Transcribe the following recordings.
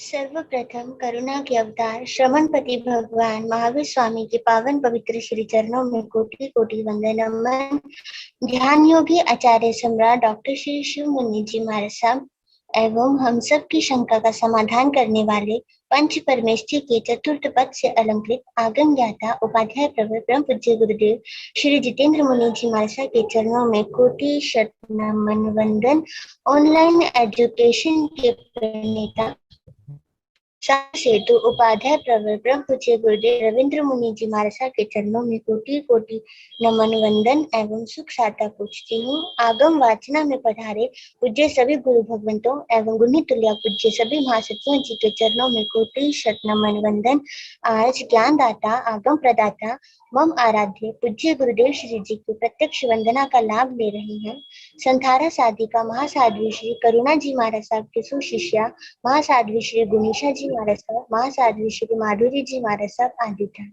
सर्वप्रथम करुणा के अवतार श्रवणपति भगवान महावीर स्वामी के पावन पवित्र श्री चरणों में कोटि कोटि वंदन नमन। ध्यान योगी आचार्य सम्राट डॉक्टर श्री शिव मुनि जी महाराज साहब एवं हम सब की शंका का समाधान करने वाले पंच परमेष्ठी के चतुर्थ पद से अलंकृत आगम ज्ञाता उपाध्याय प्रवर परम पूज्य गुरुदेव श्री जितेंद्र मुनि जी महाराज के चरणों में कोटि शत नमन वंदन। ऑनलाइन एजुकेशन के प्रणेता सेतु उपाध्याय प्रवर ब्रह्म पूज्य गुरुदेव रविंद्र मुनि जी महाराज के चरणों में कोटि कोटि नमन वंदन एवं सुख साता पूछती हूँ। आगम वाचना में पधारे पूज्य सभी गुरु भगवंतों एवं गुणी तुल्य पूज्य सभी महासत्वों जी के चरणों में कोटि शत नमन वंदन। आज ज्ञानदाता आगम प्रदाता मम आराध्य पूज्य गुरुदेव श्री जी की प्रत्यक्ष वंदना का लाभ ले रहे हैं। संथारा साधिका महासाध्वी श्री करुणा जी महाराज साहब के सुशिष्या महासाध्वी श्री गुणीशा जी महाराज साहब, महासाध्वी श्री माधुरी जी महाराज साहब आदि था।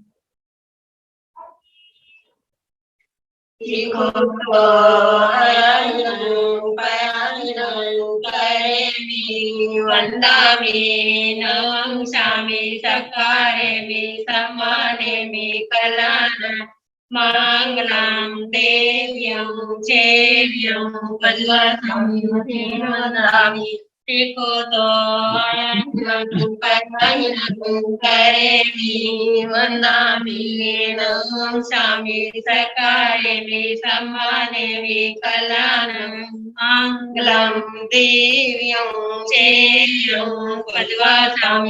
वंदामि नमामि सकारेमि सम्मानेमि कलाना मंगलम देव्यं चेव्यं वल्लभं वंदामि टिकोतो करेमि वंदामि नमामि सकारेमि सम्मानेमि कलानं मंगलम देव्यं चेव्यं वल्लभं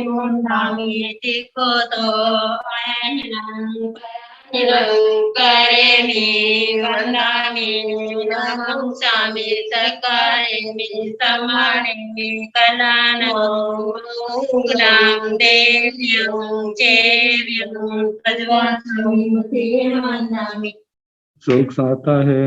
वंदामि टिकोतो करेमि वंदामि नमामि सकारेमि सम्मानेमि कलानं मंगलं देव्यं चेव्यं वंदामि। सुख साता है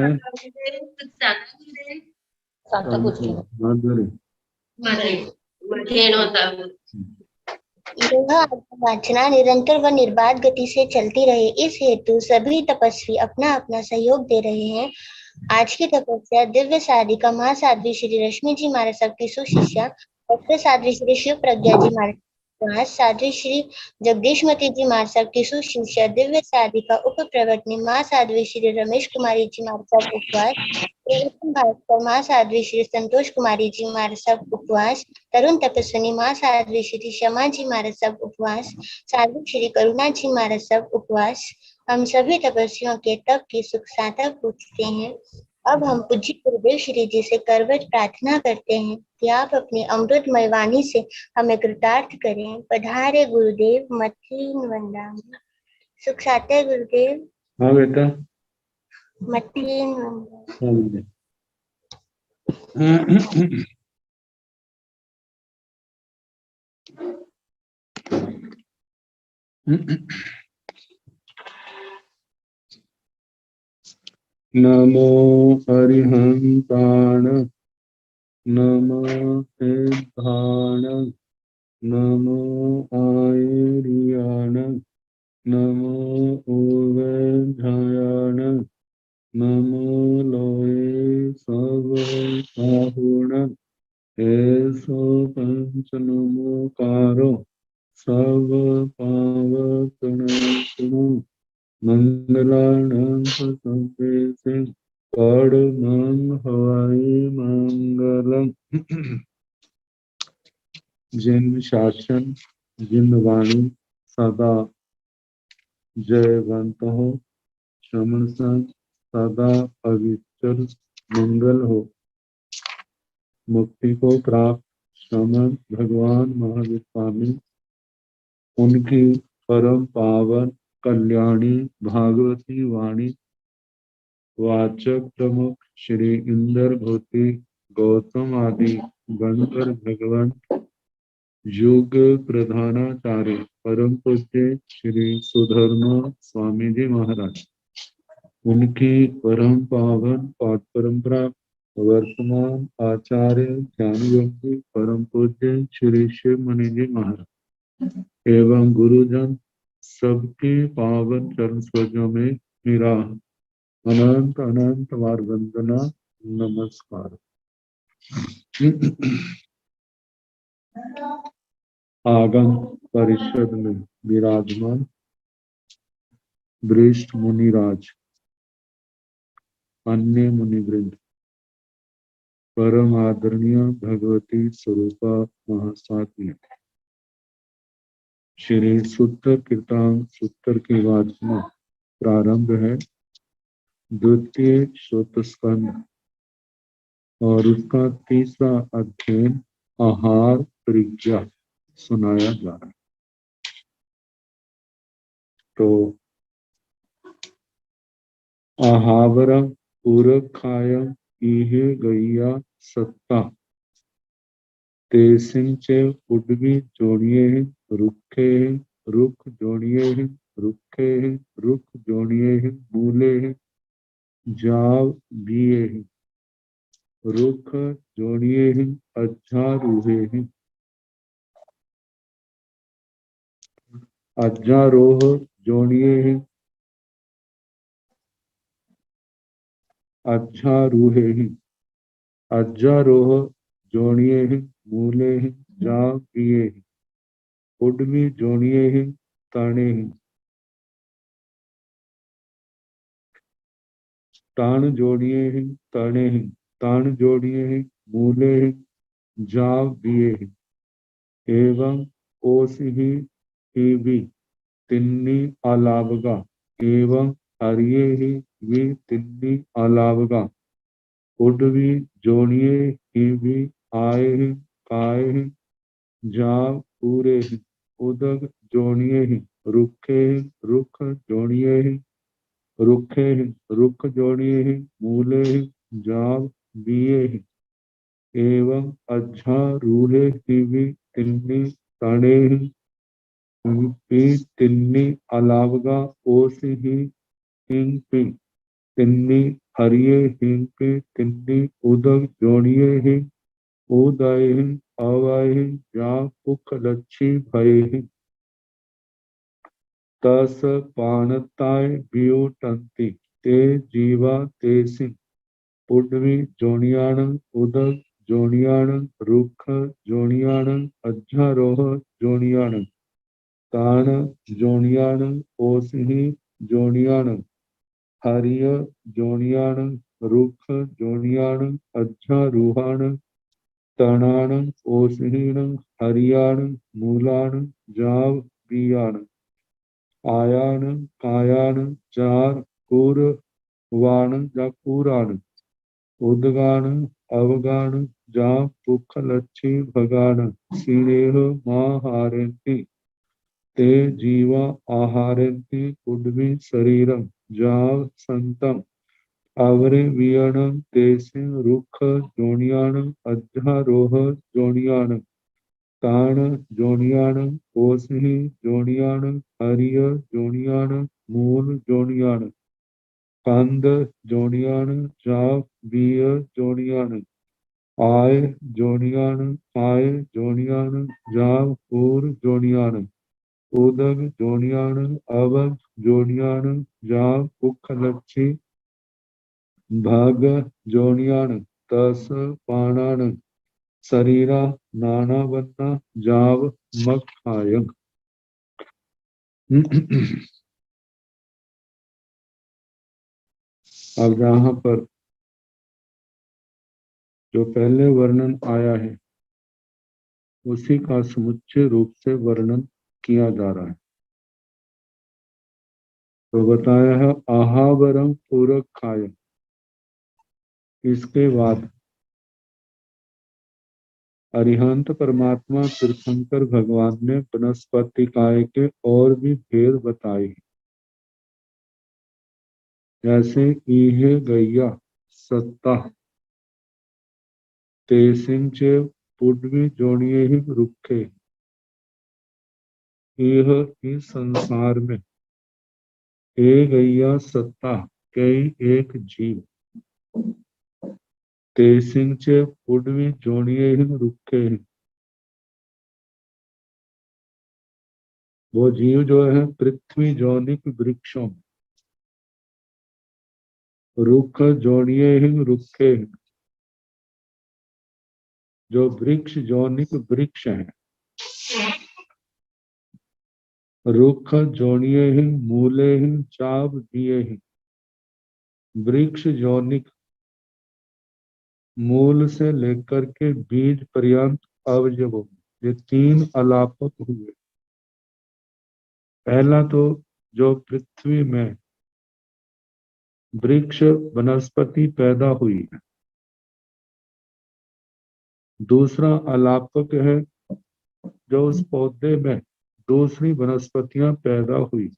वाचना निरंतर व निर्बाध गति से चलती रहे, इस हेतु सभी तपस्वी अपना अपना सहयोग दे रहे हैं। आज की तपस्या दिव्य साधिका महासाध्वी श्री रश्मि जी महाराज साहब की सुशिष्या डॉक्टर साध्वी श्री शिव प्रज्ञा जी महाराज साध्वी श्री जगदीशमती जी महाराज साहब की सुशिष्या दिव्य साधिका उप प्रवर्तनी महासाध्वी श्री रमेश कुमारी जी महाराज साहब उपवास, भास्कर महासाध्वी श्री संतोष कुमारी जी महाराज साहब उपवास, तरुण तपस्विनी महासाध्वी श्री शमा जी महाराज साहब उपवास, साध्वी श्री करुणा जी महाराज साहब उपवास। हम सभी तपस्वियों के तप की सुख साता पूछते हैं। अब हम पूज्य गुरुदेव श्री जी से करवट प्रार्थना करते हैं कि आप अपनी अमृतमय वाणी से हमें कृतार्थ करें। पधारे गुरुदेव मथीन वंदन। सुख साता गुरुदेव। हाँ बेटा मथीन वंदन। नमो हरिहंताण नमो सिद्धाण नमो आयर्याण नमो उवैधायाण नमो लोये सर्वसाहुण ऐसो पंच नमोकारो सर्व पावकनाशनो मंगलानां संवेशे परमं हवाई मंगलम। जिन शासन जिन वाणी सदा जयवंत हो, श्रमण संत सदा अविचल मंगल हो। मुक्ति को प्राप्त श्रमण भगवान महावीर स्वामी, उनकी परम पावन कल्याणी भागवती वाणी वाचक प्रमुख श्री इंद्र भूति गौतम आदि गणकर भगवान युग प्रधानाचार्य परम पूज्य श्री सुधर्म स्वामी जी महाराज, उनकी परम पावन पाठ परंपरा वर्तमान आचार्य ज्ञान योगी परम पूज्य श्री शिव मुनि जी महाराज एवं गुरुजन सबके पावन चरण स्वर्गों में मेरा अनंत अनंत बार वंदना नमस्कार। आगम परिषद में विराजमान वरिष्ठ मुनिराज, अन्य मुनिवृंद, परम आदरणीय भगवती स्वरूपा महासाध्वी, श्री सूत्र कीर्तन सूत्र की वाचना प्रारंभ है। द्वितीय श्रोतस्कंद और उसका तीसरा अध्ययन आहार परिज्ञा सुनाया जा रहा है। तो आहावरम पूरखायम इहे गैया सत्ता तेसिंचे उडवी जोड़िए हैं रुखे हैं रुख जोड़िए हैं रुखे हैं रुख जोड़िए हैं मूले हैं जाव बिये हैं रुख जोड़िए हैं अच्छा रूहे हैं अज्जारोह जोड़िए हैं अच्छा रूहे हैं अज्जारोह जोड़िए हैं मूले हैं जाव बिये हैं उडवी जोड़िए हैं ताने हैं तान जोड़िए हैं ताने हैं तान जोड़िए हैं मूले हैं जाव बिये हैं एवं ओस ही भी तिन्नी अलावगा एवं हरिये ही तिन्नी अलावगा उडवी जोड़िए ही भी आए हैं काय हैं जाव पूरे हैं उदग जोड़िए हैं रुखे हैं रुख जोड़िए हैं रुखे हैं रुख जोड़िए हैं मूले हैं जाव बिये हैं एवं अच्छा रूहे ही भी तिन्नी तड़े हैं पी तिन्नी अलावगा ओस ही हिंग पी तिन्नी हरिये हिंग पी तिन्नी उदक जोड़िए हैं उदय हैं अवय हैं जा पुख लच्छी भय हैं तस पानताय बियोटंती ते जीवा ते सिंह उडवी जोड़ियाणं उदक जोड़ियाणं रुख जोड़ियाणं अज्जारोह जोड़ियाणं तान जोड़ियाणं ओसही जोड़ियाणं हरिय जोड़ियाणं रुख जोड़ियाणं अज्जारूहाणं तणाणं ओसहीणं हरियाणं मूलाणं जाव बियाणं आयाणं कायाणं चार कुरवाणं जा कुराणं उदगाण अवगाण जा पुख लच्छी भगाण सिनेह महाहारेन्ति ते जीवा आहारेन्ति उड्वी शरीरम जाव संतम आवरे वियणम तेसे रुख जोड़ियाणम अध्यारोह जोड़ियाणम ताण जोड़ियाणम ओसही जोड़ियाणम हरिय जोड़ियाणम मूल जोड़ियाणम कंद जोड़ियाणं जाव बिय जोड़ियाणं आय जोड़ियाणं आय जोड़ियाणं जाव पूर जोड़ियाणं उदग जोड़ियाणं अवग जोड़ियाणं जाव पुख लच्छी भाग जोड़ियाणं तस पाणाणं शरीरा नाना बन्ना जाव मखायं। अब यहाँ पर जो पहले वर्णन आया है उसी का समुच्चय रूप से वर्णन किया जा रहा है। तो बताया है आहावरम पूरक खाय। इसके बाद अरिहंत परमात्मा तीर्थंकर भगवान ने वनस्पति काय के और भी भेद बताए, जैसे इहे गैया सत्ता तेसिंचे पुडवी जोड़िए ही रुखे यह इस संसार में एक गैया सत्ता कई एक जीव तेसिंचे पुडवी जोड़िए ही रुखे हैं। वो जीव जो है पृथ्वी जौनिक वृक्षों में रुख जोड़िए ही रुखे हैं, जो वृक्ष जौनिक वृक्ष हैं रुख जोड़िए ही मूले ही चाव दिए ही। वृक्ष जोनिक मूल से लेकर के बीज पर्यंत अवयवों, ये तीन अलापक हुए। पहला तो जो पृथ्वी में वृक्ष वनस्पति पैदा हुई है, दूसरा अलापक है जो उस पौधे में दूसरी वनस्पतियां पैदा हुई।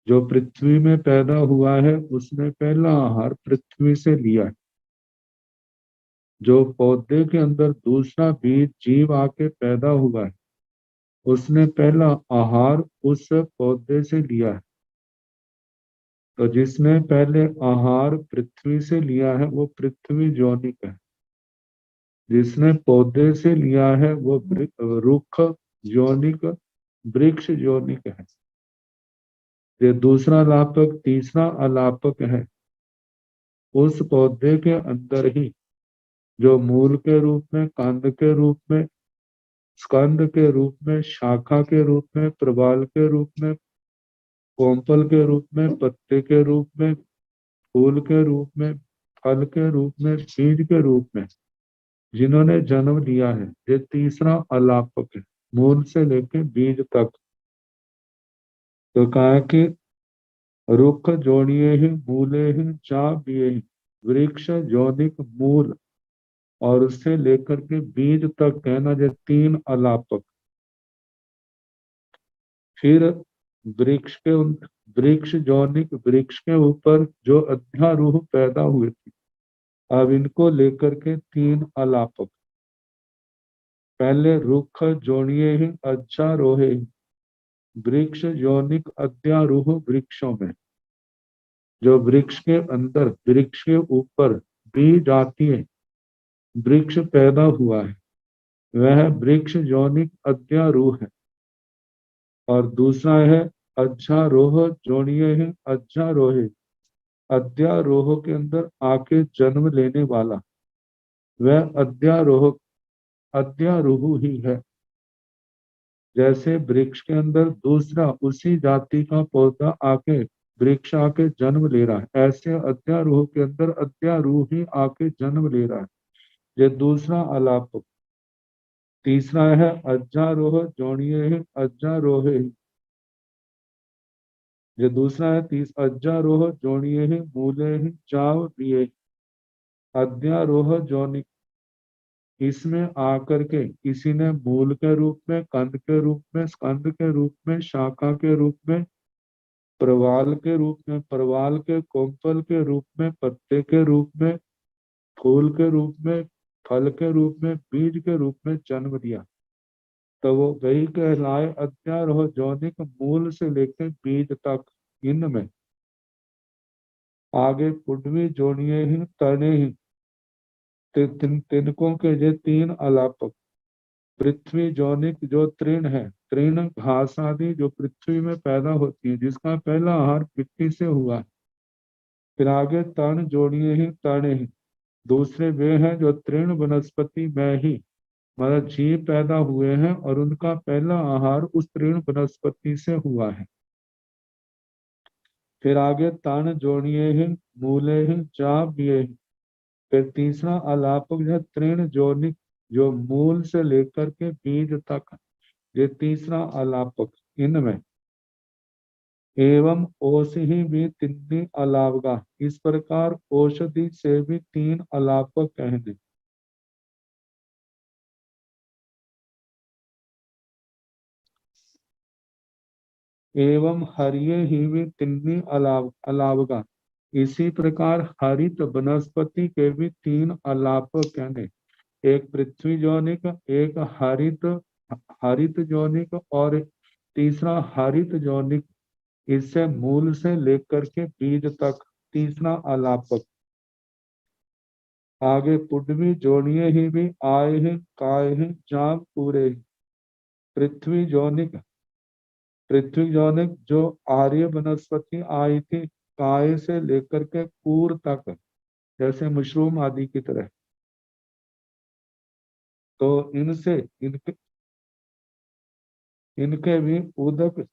जो पृथ्वी में पैदा हुआ है उसने पहला आहार पृथ्वी से लिया है। जो पौधे के अंदर दूसरा बीज जीव आके पैदा हुआ है उसने पहला आहार उस पौधे से लिया है। तो जिसने पहले आहार पृथ्वी से लिया है वो पृथ्वी जोनिक है। जिसने पौधे से लिया है वो रुख जोनिक, वृक्ष जोनिक है। ये दूसरा अलापक। तीसरा अलापक है उस पौधे के अंदर ही जो मूल के रूप में, कांड के रूप में, स्कंद के रूप में, शाखा के रूप में, प्रवाल के रूप में, कोंपल के रूप में, पत्ते के रूप में, फूल के रूप में, फल के रूप में, बीज के रूप में जिन्होंने जन्म लिया है, ये तीसरा अलापक है, मूल से लेकर बीज तक। तो कहा कि रुख जोड़िए ही मूले ही चा बिये ही। वृक्ष जोनिक मूल और उससे लेकर के बीज तक कहना जो तीन अलापक। फिर वृक्ष जोनिक वृक्ष के ऊपर जो अध्यारूह पैदा हुए थे, अब इनको लेकर के तीन अलापक। पहले रुख जोड़िए ही अच्छा रोहे ही। वृक्ष जोनिक अध्यारूह वृक्षों में जो वृक्ष के अंदर, वृक्ष के ऊपर बीज आती है, वृक्ष पैदा हुआ है, वह वृक्ष जोनिक अध्यारूह है। और दूसरा है अध्यारोह जोड़िए है अध्यारोहे। अध्यारोह के अंदर आके जन्म लेने वाला वह अध्यारोह ही है। जैसे वृक्ष के अंदर दूसरा उसी जाति का पौधा आके वृक्ष आके जन्म ले रहा है, ऐसे अध्यारोह के अंदर अध्यारोह ही आके जन्म ले रहा है। ये दूसरा अलापक। तीसरा है अध्यारोह जोड़िए है अध्यारोहे। ये दूसरा है अध्यारोह जोड़िए ही मूले ही चाव दिए। अध्यारोह जोनिक, इसमें आकर के किसी ने मूल के रूप में, कंद के रूप में, स्कंद के रूप में, शाखा के रूप में, प्रवाल के रूप में, प्रवाल के कोंपल के रूप में, पत्ते के रूप में, फूल के रूप में, फल के रूप में, बीज के रूप में जन्म दिया। तो वो वही कहलाए अध्यारोह जोनिक, मूल से लेकर बीज तक। इनमें आगे पुडवी जोड़िए ही तने ही। तिनकों के ये तीन अलापक। पृथ्वी जोनिक जो तृण है, तृण घास आदि जो पृथ्वी में पैदा होती है, जिसका पहला आहार मिट्टी से हुआ है। फिर आगे तण जोड़िए ही तने ही। दूसरे वे हैं जो तृण वनस्पति में ही मतलब जीव पैदा हुए हैं और उनका पहला आहार उस तृण वनस्पति से हुआ है। फिर आगे तण जोड़िए ही मूले ही चाप बिये ही। फिर तीसरा अलापक है तृण जोनिक, जो मूल से लेकर के बीज तक, ये तीसरा अलापक। इनमें एवं औषधि भी तीन अलावगा, इस प्रकार औषधि से भी तीन अलापक कहने। एवं हरिये ही भी तीन अलावगा, इसी प्रकार हरित वनस्पति के भी तीन अलापक कहने। एक पृथ्वी जोनिक, एक हरित जोनिक और तीसरा हरित जोनिक। इससे मूल से लेकर के बीज तक तीसरा अलापक। आगे पुडवी जोड़िए ही भी आए हैं काय हैं जाम पूरे। पृथ्वी जोनिक, पृथ्वी जोनिक जो आर्य वनस्पति आई थी काय से लेकर के पूर तक, जैसे मशरूम आदि की तरह। तो इनसे इनके इनके भी उदक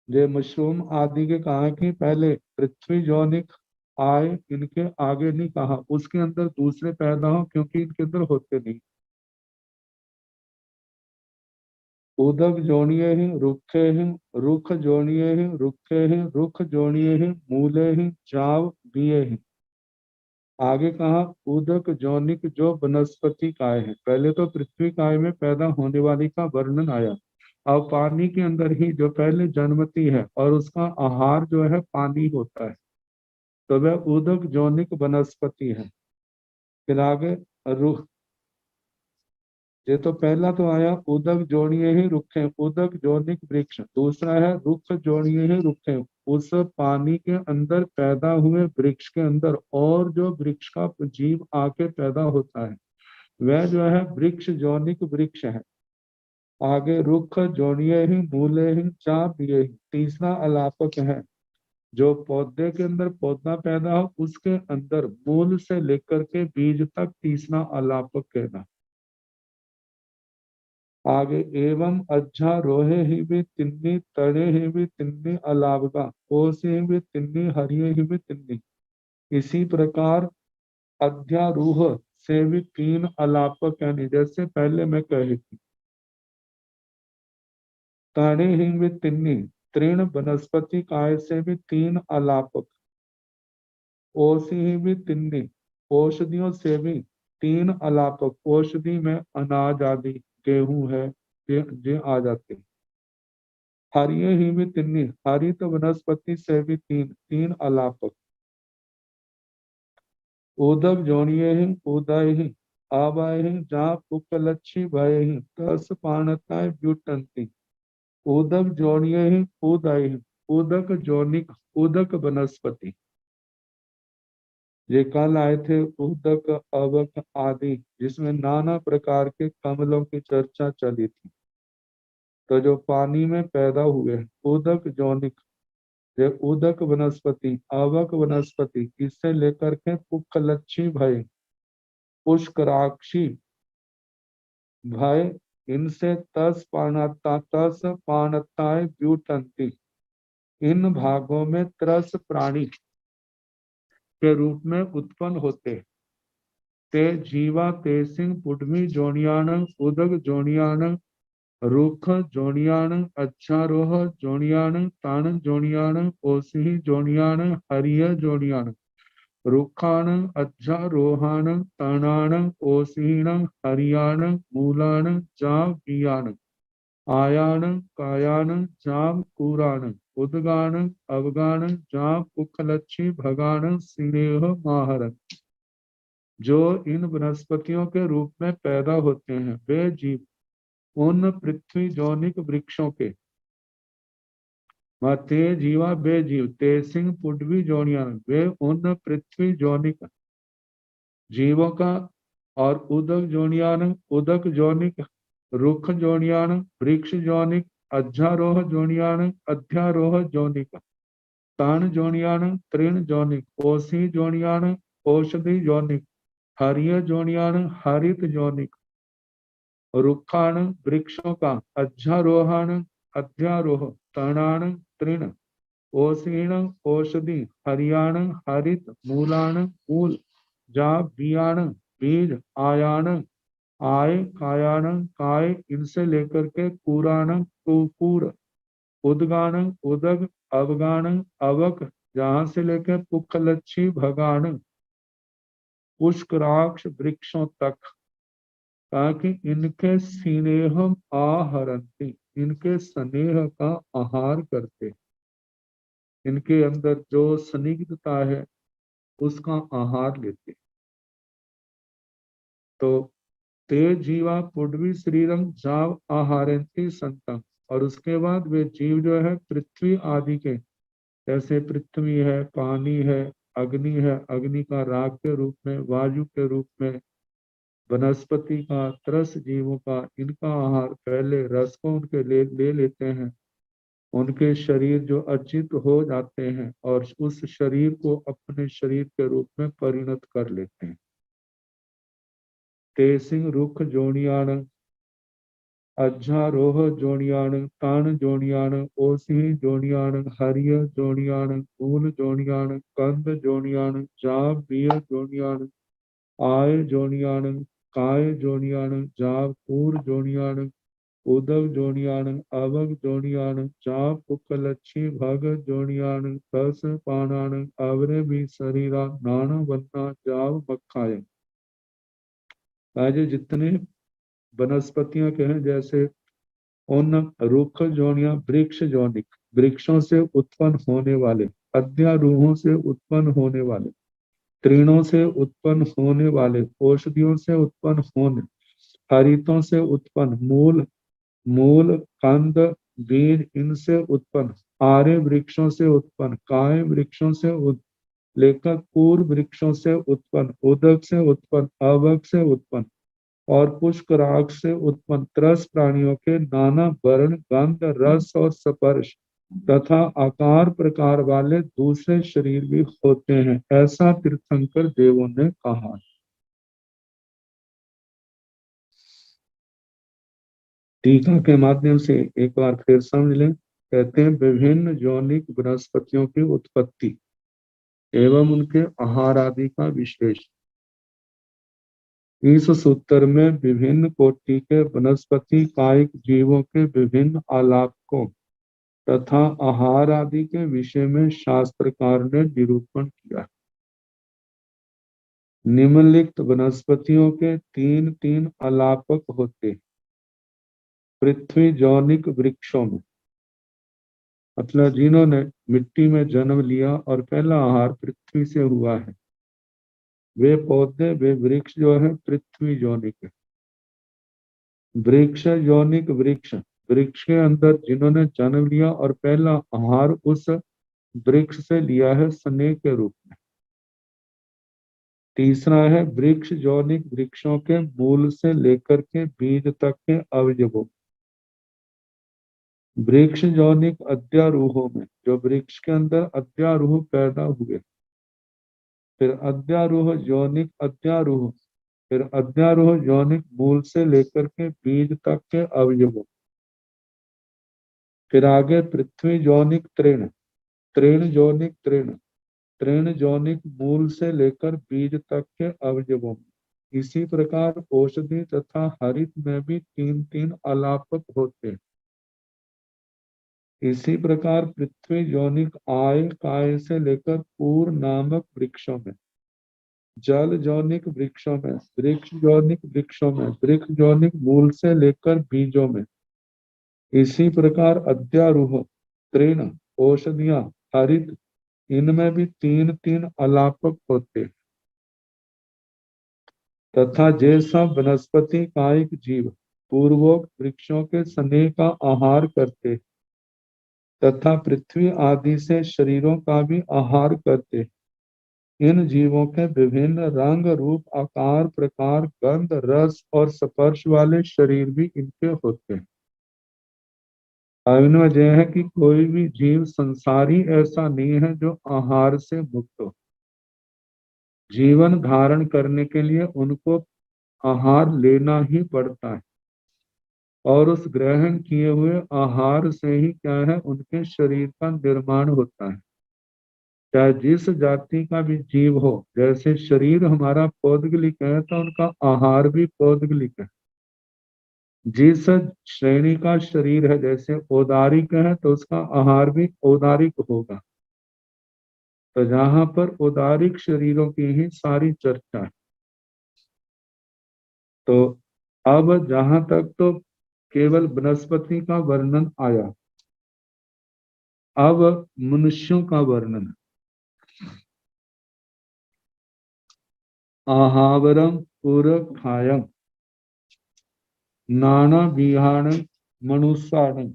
जो मशरूम आदि के कहा कि पहले पृथ्वी जौनिक आए, इनके आगे नहीं कहा उसके अंदर दूसरे पैदा हो, क्योंकि इनके अंदर होते नहीं। उदक जोड़िए ही रुखे ही, रुख जोड़िए ही रुखे ही, रुख जोड़िए ही मूले ही, जाव दिए ही। आगे कहा उदक जौनिक जो वनस्पति काय है। पहले तो पृथ्वी काय में पैदा होने वाली का वर्णन आया। अब पानी के अंदर ही जो पहले जन्मती है और उसका आहार जो है पानी होता है, तो वह उदक जौनिक वनस्पति है। फिर आगे रुख, ये तो पहला तो आया उदक जोड़िए ही रुखे, उदक जोनिक वृक्ष। दूसरा है रुख जोड़िए ही रुखे, उस पानी के अंदर पैदा हुए वृक्ष के अंदर और जो वृक्ष का जीव आके पैदा होता है वह जो है वृक्ष जोनिक वृक्ष है। आगे रुख जोड़िए ही मूले ही चाप ये ही। तीसरा अलापक है, जो पौधे के अंदर पौधा पैदा हो उसके अंदर मूल से लेकर के बीज तक तीसरा अलापक कहना। आगे एवं अच्छा रोहे ही भी तिन्नी, तड़े ही भी तिन्नी, अलावगा ओसे ही भी तिन्नी, हरिये ही भी तिन्नी। इसी प्रकार अध्यारूह से भी तीन अलापक यानी जैसे पहले मैं कही थी। तड़े ही भी तिन्नी, तृण वनस्पति काय से भी तीन अलापक। ओसी ही भी तिन्नी, औषधियों से भी तीन अलापक। औषधि में अनाज आदि गेहूं है ये आ जाते हैं। हरिये ही भी तिन्नी, हरित वनस्पति से भी तीन तीन अलापक। उदक जोड़िए ही उदय ही, आवाय ही जहाँ पुकलच्छी भय ही, तस पाणताय व्युटंती। उदक जोड़िए ही उदय ही, उदक जोनिक उदक वनस्पति। ये कल आए थे उदक अवक आदि, जिसमें नाना प्रकार के कमलों की चर्चा चली थी। तो जो पानी में पैदा हुए उदक जोनिक, ये उदक वनस्पति, आवक वनस्पति, इससे लेकर के पुक्कलच्छी भय, पुष्कराक्षी भय, इनसे तस पाणताय व्युटंती। इन भागों में त्रस प्राणी के रूप में उत्पन्न होते। ते जीवा ते सिंह पुडमी जोनियान, उदक जोनियान, रुख जोनियान, अच्छारोह जोनियान, तान जोनियान, ओसिही जोनियान, हरिय जोनियान। रुखान अध्यारोहान, तणान, ओसीण, हरियान, मूलान, जाव बियान, आयान, कायान, जाव कुरान, उदगान, अवगान, जाव पुखलच्छी, भगान, सिनेह, माहरन। जो इन वनस्पतियों के रूप में पैदा होते हैं वे जीव उन पृथ्वी जौनिक वृक्षों के ते जीवा बे जीव ते सिंह पुडवी जोनिया, वे उन पृथ्वी जौनिक जीवों का। और उदक जोनियान, उदक जौनिक, रुख जोनियान, वृक्ष जौनिक, अध्यारोह जोनियान, अध्यारोह जौनिक, तान जोनियान, तृण जौनिक, ओसी जोनियान, औषधि जौनिक, हरिय जोनियान, हरित जौनिक। रुखान वृक्षों का, अध्यारोहण अध्यारोह, तृणान तृण, ओसीण औषधि, हरियाण हरित, मूलान मूल, जा बियाण बीज, आयान आय, कायान काय, इनसे लेकर के कुरान कुकुर, उदगान उदग, अवगान अवक, जहां से लेकर पुखलच्छी भगान, पुष्कराक्ष वृक्षों तक, ताकि इनके स्नेहम आहरंती, इनके स्नेह का आहार करते, इनके अंदर जो स्निग्धता है उसका आहार लेते। तो ते जीवा पुडवी श्रीरंग जाव आहारंती संतम। और उसके बाद वे जीव जो है पृथ्वी आदि के, जैसे पृथ्वी है, पानी है, अग्नि है, अग्नि का राग के रूप में, वायु के रूप में, वनस्पति का, त्रस जीवों का, इनका आहार पहले रस को उनके ले लेते हैं। उनके शरीर जो अर्जित हो जाते हैं और उस शरीर को अपने शरीर के रूप में परिणत कर लेते हैं। तेसिंग रुख जोनियान, अज्झारोह जोनियाण, ताण जोनियाण, ओसी जोनियाण, हरिय जोनियाण, मूल जोनियाण, कंद जोनियाण, जाव बिय जोनियाण, आय जोनियाण, काय जोनियाण, जाव पूर जोनियाण, उदग जोनियाण, अवग जोनियाण, जाव पुकलच्छी भग जोनियाण, दस पाणाण, अवरे भी शरीरा, नाना बन्ना, जाव मक्खाय। आज जितने वनस्पतियों के हैं, जैसे उन रुक्ष जोनिया, वृक्ष जोनिक, वृक्षों से उत्पन्न होने वाले, अध्यारूहों से उत्पन्न होने वाले, तृणों से उत्पन्न होने वाले, औषधियों से उत्पन्न होने, हरितों से उत्पन्न, मूल मूल कंद बीज इनसे उत्पन्न, आरे वृक्षों से उत्पन्न, काय वृक्षों से लेकर पूर्व वृक्षों से उत्पन्न, उदक से उत्पन्न, अवक से उत्पन्न और पुष्कराग से उत्पन्न त्रस प्राणियों के नाना वर्ण, गंध, रस और स्पर्श तथा आकार प्रकार वाले दूसरे शरीर भी होते हैं, ऐसा तीर्थंकर देवों ने कहा। टीका के माध्यम से एक बार फिर समझ लें। कहते हैं विभिन्न यौनिक वनस्पतियों की उत्पत्ति एवं उनके आहार आदि का विशेष। इस सूत्र में विभिन्न कोटि के वनस्पति कायिक जीवों के विभिन्न आलापकों तथा आहार आदि के विषय में शास्त्रकार ने निरूपण किया। निम्नलिखित वनस्पतियों के तीन तीन आलापक होते। पृथ्वी यौनिक वृक्षों में, मतलब जिन्होंने मिट्टी में जन्म लिया और पहला आहार पृथ्वी से हुआ है, वे पौधे, वे वृक्ष जो है पृथ्वी यौनिक है। वृक्ष यौनिक वृक्ष, वृक्ष के अंदर जिन्होंने जन्म लिया और पहला आहार उस वृक्ष से लिया है स्नेह के रूप में। तीसरा है वृक्ष यौनिक वृक्षों के मूल से लेकर के बीज तक के अवयवों। वृक्ष यौनिक अध्यारूहों में, जो वृक्ष के अंदर अध्यारूह पैदा हुए, फिर अध्यारूह यौनिक अध्यारूह, फिर अध्यारोह यौनिक मूल से लेकर के बीज तक के अवयवों। फिर आगे पृथ्वी यौनिक तृण, तृण यौनिक तृण, तृण यौनिक मूल से लेकर बीज तक के अवयवों। इसी प्रकार औषधि तथा हरित में भी तीन तीन अलापक होते हैं। इसी प्रकार पृथ्वी यौनिक आय काय से लेकर पूर नामक वृक्षों में, जल यौनिक वृक्षों में, वृक्ष यौनिक वृक्षों में, वृक्ष यौनिक मूल से लेकर बीजों में। इसी प्रकार अध्यारूह, तृण, औषधियां, हरित, इनमें भी तीन तीन अलापक होते। तथा जैसा वनस्पति कायिक जीव पूर्वोक्त वृक्षों के स्नेह का आहार करते तथा पृथ्वी आदि से शरीरों का भी आहार करते, इन जीवों के विभिन्न रंग रूप आकार प्रकार गंध रस और स्पर्श वाले शरीर भी इनके होते हैं। वजह है कि कोई भी जीव संसारी ऐसा नहीं है जो आहार से मुक्त हो। जीवन धारण करने के लिए उनको आहार लेना ही पड़ता है और उस ग्रहण किए हुए आहार से ही क्या है उनके शरीर का निर्माण होता है। चाहे जिस जाति का भी जीव हो, जैसे शरीर हमारा पौद्गलिक है तो उनका आहार भी पौद्गलिक है। जिस श्रेणी का शरीर है, जैसे औदारिक है तो उसका आहार भी औदारिक होगा। तो जहां पर औदारिक शरीरों की ही सारी चर्चा है। तो अब जहां तक तो केवल वनस्पति का वर्णन आया, अब मनुष्यों का वर्णन है। आहावरम पुरखायम नाना विहाण मनुष्याण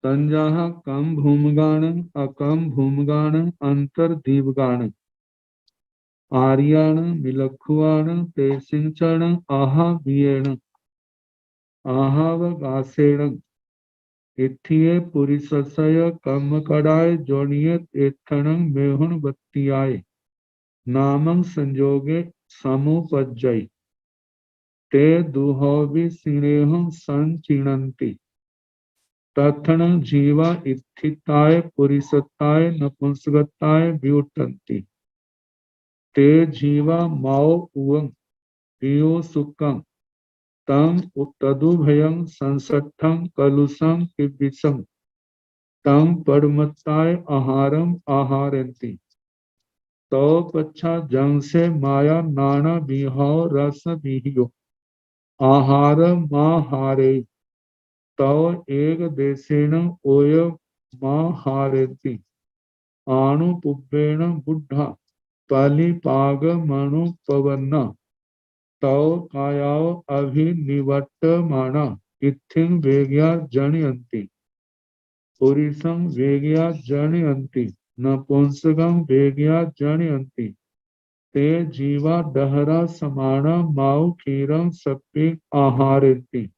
तंजाह कम भूमगाण अकम भूमगाण अंतर्दीवगाण आर्याण मिलखुआण तेसिंचण आहावियेण आहावगासेण इत्थिये पुरिससय कम्मकड़ाय जोनियत एत्थणं मेहुण बत्तियाय नामं संजोगे समुपज्जय। ते दुहोऽपि सिनेहं संचिणन्ति तत्ण जीवा इत्थिताय पुरिसताय नपुंसकताय व्युटन्ति ते जीवा माओ उवं पियो सुखं तम तदुभयं संसट्ठं कलुषं किबिसं तम परमत्ताय आहारम आहारन्ति तो पच्छा जंग से माया नाना बिहाव रस बिहियो आहार माहारे तो एक देशेन ओय माहारेति आणुपुब्बेन बुद्धा पालिपाग मणु पवन्ना तौ कायाव अभिनिवर्तमाना इत्थिं वेग्या जनयन्ति पुरुषं वेग्या जनयन्ति नपुंसकं वेग्या जनयन्ति ते जीवा दहरा समाना माउ क्षीरं सप्पि आहारेति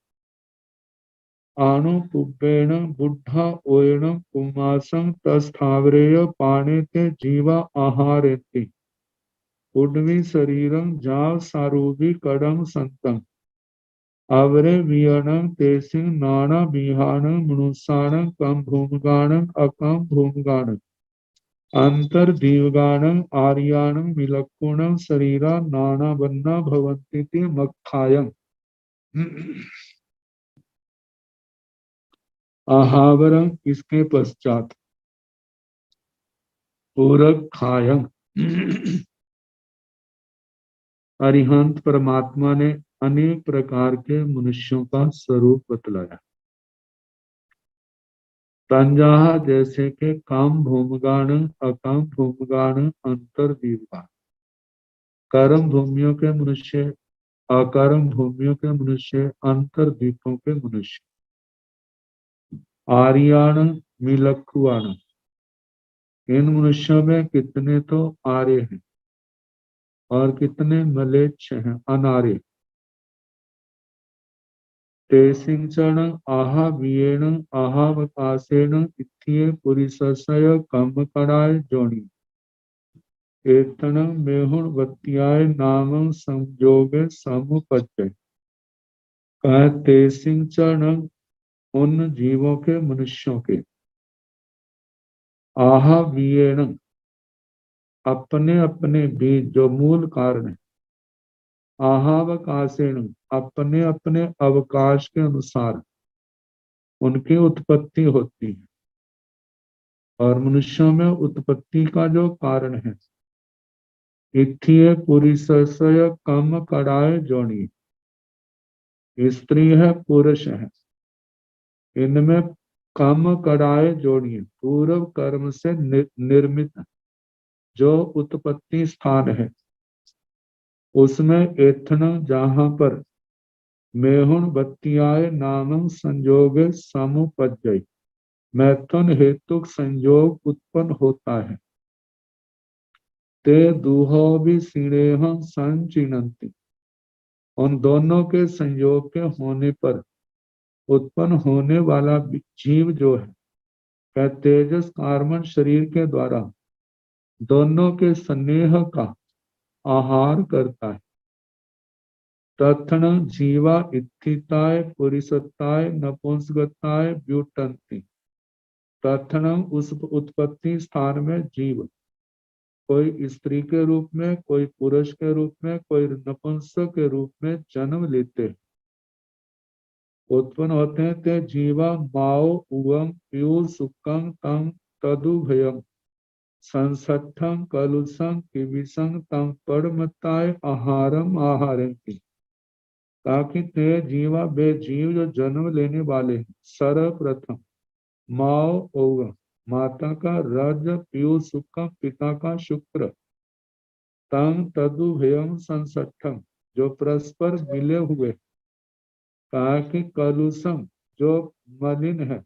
आनुपुब्बेन बुद्धा ओयन कुमासं तस्थावरेय पाने ते जीवा आहारेति उड्वी शरीरं जाव सारूपी कडं संतं आवरे वियनं तेसिं नाना विहानं मनुष्यानं कम भूमगानं अकम भूमगानं अंतर दीवगानं आर्यानं विलक्षुणं शरीरा नाना बन्ना भवन्ति मक्खायं आहावरं इसके पश्चात पूरक खायं अरिहंत परमात्मा ने अनेक प्रकार के मनुष्यों का स्वरूप बतलाया। तंजाहा जैसे के काम भूमगान अकाम भूमगान अंतर दीवगान कर्म भूमियों के मनुष्य अकर्म भूमियों के मनुष्य अंतर द्वीपों के मनुष्य आर्याण मिलखुआण इन मनुष्यों में कितने तो आर्य हैं और कितने मलेच्छ हैं अनार्य तेसिंचन आहा वियेण आहावकाशेन इत्थिये पुरिसस्य कम्मकणाय जोनि एतन मेहुण वत्याय नाम संयोगे समुपजय कह तेसिंचन उन जीवों के मनुष्यों के आहा वियेण अपने अपने बीज जो मूल कारण है आहावकाशेन अपने अपने अवकाश के अनुसार उनकी उत्पत्ति होती है और मनुष्यों में उत्पत्ति का जो कारण है इत्थिये पुरुषस्य कम कड़ाय जोनी स्त्री है पुरुष है इनमें कम कड़ाय जोड़िए पूर्व कर्म से निर्मित जो उत्पत्ति स्थान है उसमें एथन जहां पर मेहुण बत्तियाय नामं संयोग समुपजय मैथुन हेतु संयोग उत्पन्न होता है ते दुहो भी सिणेह संचिनंति उन दोनों के संयोग के होने पर उत्पन्न होने वाला जीव जो है तेजस कार्बन शरीर के द्वारा दोनों के स्नेह का आहार करता है तत्ण जीवा इत्थिताय पुरिसताय नपुंसकताय व्युटन्ति तत्ण उस उत्पत्ति स्थान में जीव कोई स्त्री के रूप में कोई पुरुष के रूप में कोई नपुंसक के रूप में जन्म लेते हैं उत्पन्न होते हैं ते जीवा माओ उवम पीयू सुखं तम तदुभयम संसठं कलुषं किविसं तम परमताय आहारम आहारन्ति ताकि ते जीवा वे जीव जो जन्म लेने वाले हैं सर्वप्रथम माओ ओवम माता का रज पीयू सुखम पिता का शुक्र तम तदुभयम संसठं जो परस्पर मिले हुए कहा कि कलुषम जो मलिन है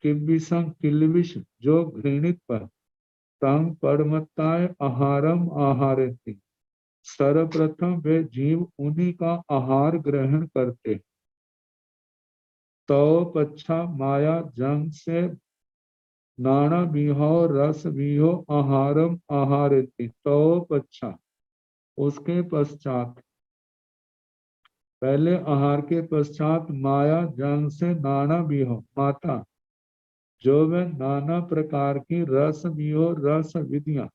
किल्बिषम किल्बिष जो घृणित पर तम परमताय आहारम आहारन्ति सर्वप्रथम वे जीव उन्हीं का आहार ग्रहण करते तो पच्छा माया जंग से नाना विहो रस विहो आहारम आहारन्ति तो पच्छा उसके पश्चात पहले आहार के पश्चात माया जंग से नाना विहो माता, जो वे नाना प्रकार की रस विहो रस विधियां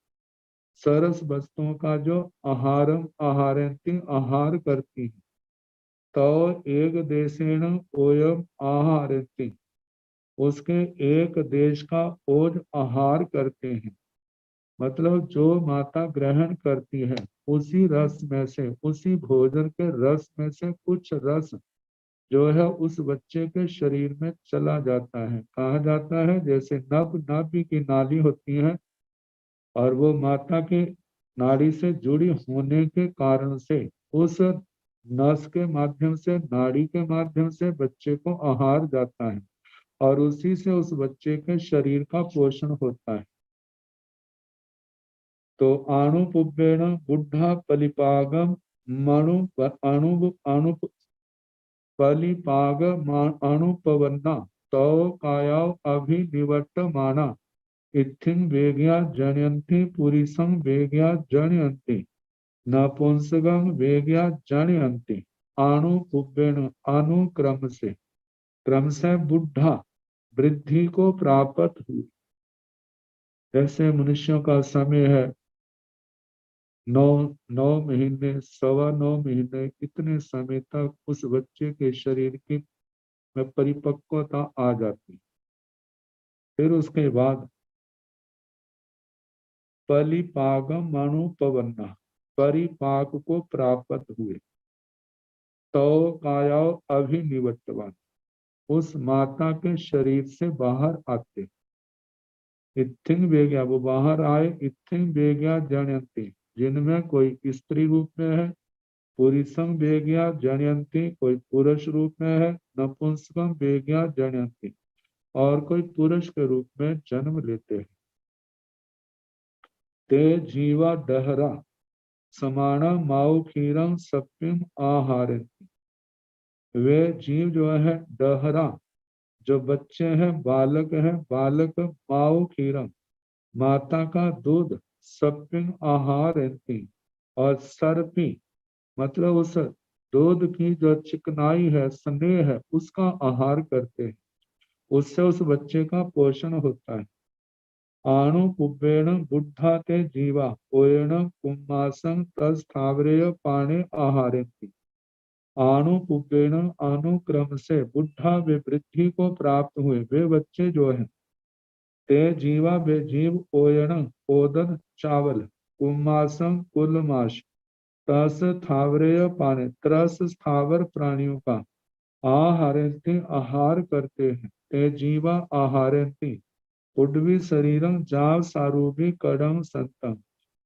सरस वस्तुओं का जो आहारम आहारंती आहार करती है, तो एक देशेण ओयम आहारंती, उसके एक देश का ओज आहार करते हैं। मतलब जो माता ग्रहण करती है उसी रस में से, उसी भोजन के रस में से कुछ रस जो है उस बच्चे के शरीर में चला जाता है। कहा जाता है जैसे नाभि की नाली होती है और वो माता के नाड़ी से जुड़ी होने के कारण से उस नस के माध्यम से, नाड़ी के माध्यम से बच्चे को आहार जाता है और उसी से उस बच्चे के शरीर का पोषण होता है। तो अणुपुब्बेण बुद्धा पलिपागम मणु अणु अणु पलिपाग अणुपवन्ना तव कायाव अभिनिवर्तमाना इत्थिं वेग्या जनयन्ति पुरीसं वेग्या जनयन्ति नपुंसकं वेग्या जनयन्ति। अणुपुब्बेण अनुक्रम से बुढ़ा वृद्धि को प्राप्त हुई। जैसे मनुष्यों का समय है 9 महीने, 9.25 महीने, इतने समय तक उस बच्चे के शरीर की में परिपक्वता आ जाती। फिर उसके बाद पलिपागम मणुपवन्ना, परिपाक को प्राप्त हुए। तो काया अभिनिवर्तवान, उस माता के शरीर से बाहर आते। इत्थिंग वेग्या, वो बाहर आए। इत्थिंग वेग्या जनयंती, जिनमें कोई स्त्री रूप में है। पुरुषम वेग्या जनयंती, कोई पुरुष रूप में है। नपुंसकम वेग्या जनयंती, और कोई पुरुष के रूप में जन्म लेते हैं। ते जीवा डहरा समाना माऊ खीरम सप्यम आहारंती, वे जीव जो है डहरा, जो बच्चे हैं, बालक है, बालक माऊ खीरम, माता का दूध, सप्यम आहारंती, और सर्पी, मतलब उस दूध की जो चिकनाई है, स्नेह है, उसका आहार करते हैं। उससे उस बच्चे का पोषण होता है। आणु पुब्बेण बुद्धा ते जीवा ओयण कुम्मासं तस्थावरेय पाणे आहारेंति। आणु पुब्बेण, अनुक्रम से बुद्धा, वे वृद्धि को प्राप्त हुए, वे बच्चे जो है। ते जीवा, वे जीव ओयण ओदन चावल, कुम्मासं कुलमाश, तस स्थावरेय पाने, त्रस स्थावर प्राणियों का, आहारेंति आहार करते हैं। ते जीवा आहारेंति उड्वी शरीरम जाव सारूभी कड़म संतम,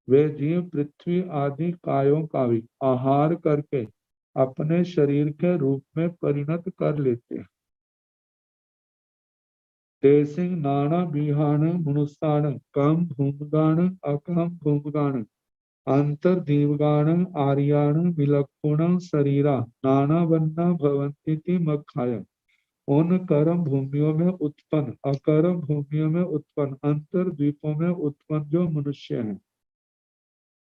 वे जीव पृथ्वी आदि कायों का भी आहार करके अपने शरीर के रूप में परिणत कर लेते हैं। तेसिंग नाना बिहान मनुष्यान कम भूमगान अकम भूमगान अंतर दीवगान आर्याण विलक्षण शरीरा नाना वन्ना भवंती मखाय, उन कर्म भूमियों में उत्पन्न, अकर्म भूमियों में उत्पन्न, अंतर द्वीपों में उत्पन्न जो मनुष्य हैं,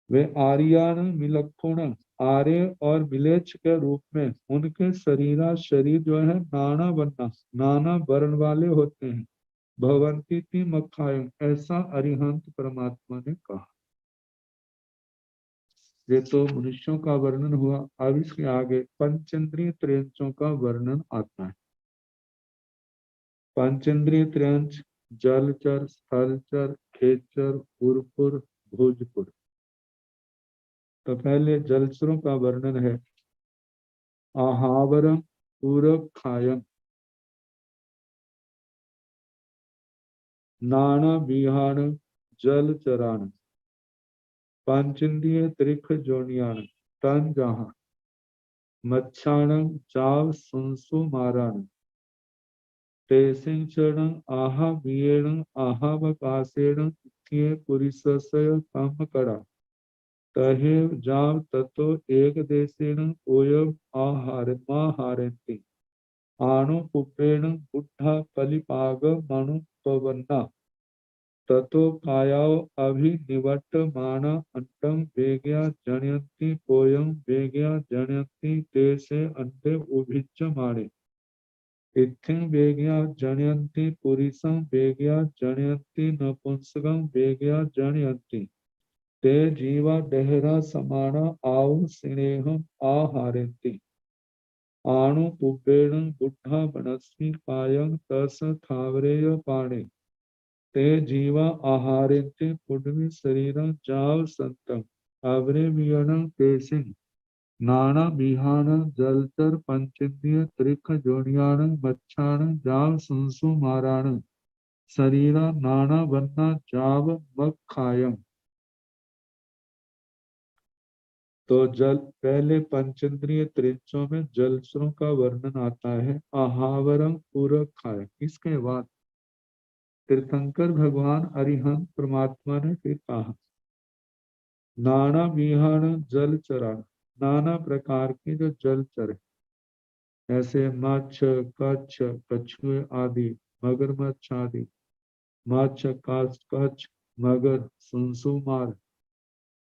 वे आर्यान विलक्षण, आर्य और मिलेच्छ के रूप में, उनके शरीर जो है नाना वन्ना, नाना वर्ण वाले होते हैं। भवंती मखाय, ऐसा अरिहंत परमात्मा ने कहा। ये तो मनुष्यों का वर्णन हुआ। अब इसके आगे पंचेंद्रिय त्रयंचों का वर्णन आता है। पंचेंद्रिय त्रयंच जलचर, स्थलचर, खेचर, उर्पुर, भोजपुर। तो पहले जलचरों का वर्णन है। आहावरम पूरक खायम नाना विहान जलचरान पंचेंद्रिय त्रिख जोनियान तन जहां मच्छाणं चाव सुंसु मारान तेसिंग चरण आहा वियेण आहावकाशेण इत्ये पुरिसस्य काम करा तहे जाव ततो एक देशेन ओयम आहारंति आणु पुप्पेण बुद्धा पलिपाग मणु पवन्ना ततो कायाव अभिनिवर्तमाना अंडं वेगया जनयन्ति पोयं वेगया जनयन्ति ते से अंडे उभिज्यमाने इत्थं वेगया जनयन्ति पुरुषं वेगया जनयन्ति नपुंसकं वेगया जनयन्ति ते जीवा देहरा समाना आउ स्नेहम आहारन्ति आणु पुब्बेण बुद्धा मनस्वी कायं तस थावरेय पाणे ते जीवा आहारन्ति पुण्यं शरीरं जाव संतम अवरे वियणं तेसिं नाना विहान जलचर पंचेन्द्रिय त्रिक जोनियान मच्छान जाव संसु माराण शरीरा नाना वन्ना जाव मखायम। तो जल पहले पंचेंद्रिय त्रिंचों में जलचरों का वर्णन आता है आहावरम पूरक खाय। इसके बाद तीर्थंकर भगवान अरिहंत परमात्मा ने फिर कहा नाना विहान जलचरा, नाना प्रकार के जो जलचर ऐसे मच्छ कच्छ कछुए आदि मगरमच्छ आदि मच्छ कच्छ मगर सुनसुमार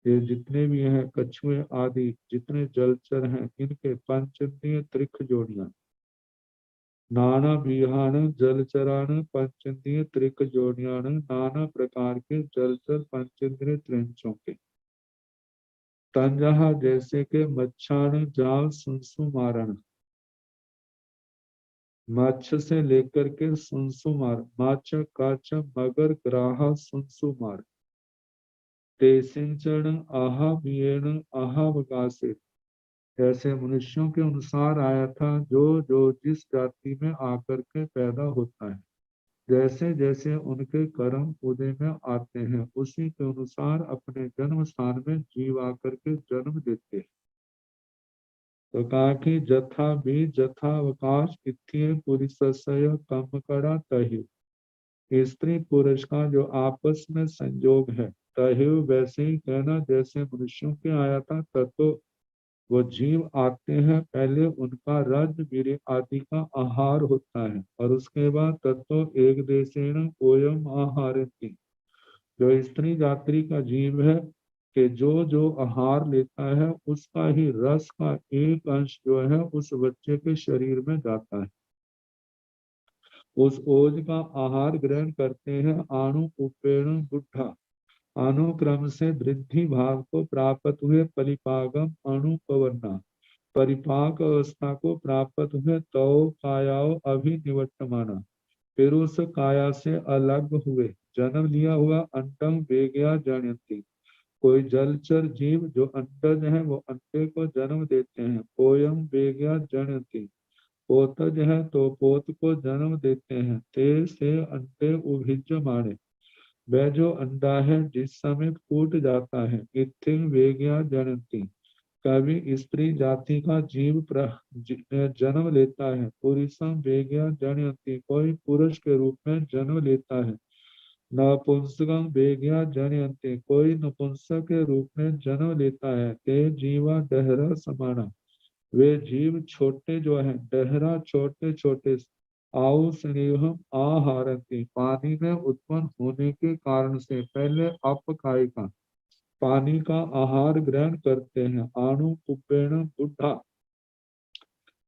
ये जितने भी हैं कछुए आदि जितने जलचर हैं इनके पंचेंद्रिय त्रिक जोड़ियां नाना विहान जलचरान पंचेंद्रिय त्रिक जोड़ियान नाना प्रकार के जलचर पंचेंद्रिय त्रिंचों के तंजहा जैसे के मच्छान जाल सुनसुमारण मच्छ से लेकर के सुनसुमार माछ काच मगर ग्राहा सुनसुमार तेसिंचरण आहा वियेण आहा वगासे ऐसे मनुष्यों के अनुसार आया था जो जो जिस जाति में आकर के पैदा होता है जैसे जैसे उनके कर्म उदय में आते हैं उसी के अनुसार अपने जन्म स्थान में जीव आकर के जन्म देते हैं। तो कहा कि जथा भी जथावकाश इत्थि पुरुषस्य कम करा तहि स्त्री पुरुष का जो आपस में संयोग है तहि वैसे ही कहना जैसे मनुष्यों के आया था तत्व वो जीव आते हैं पहले उनका रज वीर्य आदि का आहार होता है और उसके बाद तत्व एक देशेण ओयम आहारति जो स्त्री जाति का जीव है कि जो जो आहार लेता है उसका ही रस का एक अंश जो है उस बच्चे के शरीर में जाता है उस ओज का आहार ग्रहण करते हैं आणु उपेण बुढ़ा अनुक्रम से वृद्धि भाव को प्राप्त हुए परिपागम अनुपवन्ना परिपाक अवस्था को प्राप्त हुए तो कायाओ अभिनिवर्तमाना फिर उस काया से अलग हुए जन्म लिया हुआ अंडम वेगया जनयन्ति कोई जलचर जीव जो अंडज है वो अंडे को जन्म देते हैं पोयम वेगया जनयन्ति पोतज है तो पोत को जन्म देते हैं ते से अंडे उभिज्यमाने वह जो अंडा है जिस समय फूट जाता है इत्थिं वेगया जनयन्ति कभी स्त्री जाति का जीव जन्म लेता है पुरुषम वेगया जनयन्ति कोई पुरुष के रूप में जन्म लेता है नपुंसकम वेगया जनयन्ति कोई नपुंसक के रूप में जन्म लेता है ते जीवा डहरा समाना वे जीव छोटे जो है डहरा छोटे छोटे आउ स्नेहम आहारती पानी में उत्पन्न होने के कारण से पहले अपकाय का पानी का आहार ग्रहण करते हैं आणु कुपेण बुढ़ा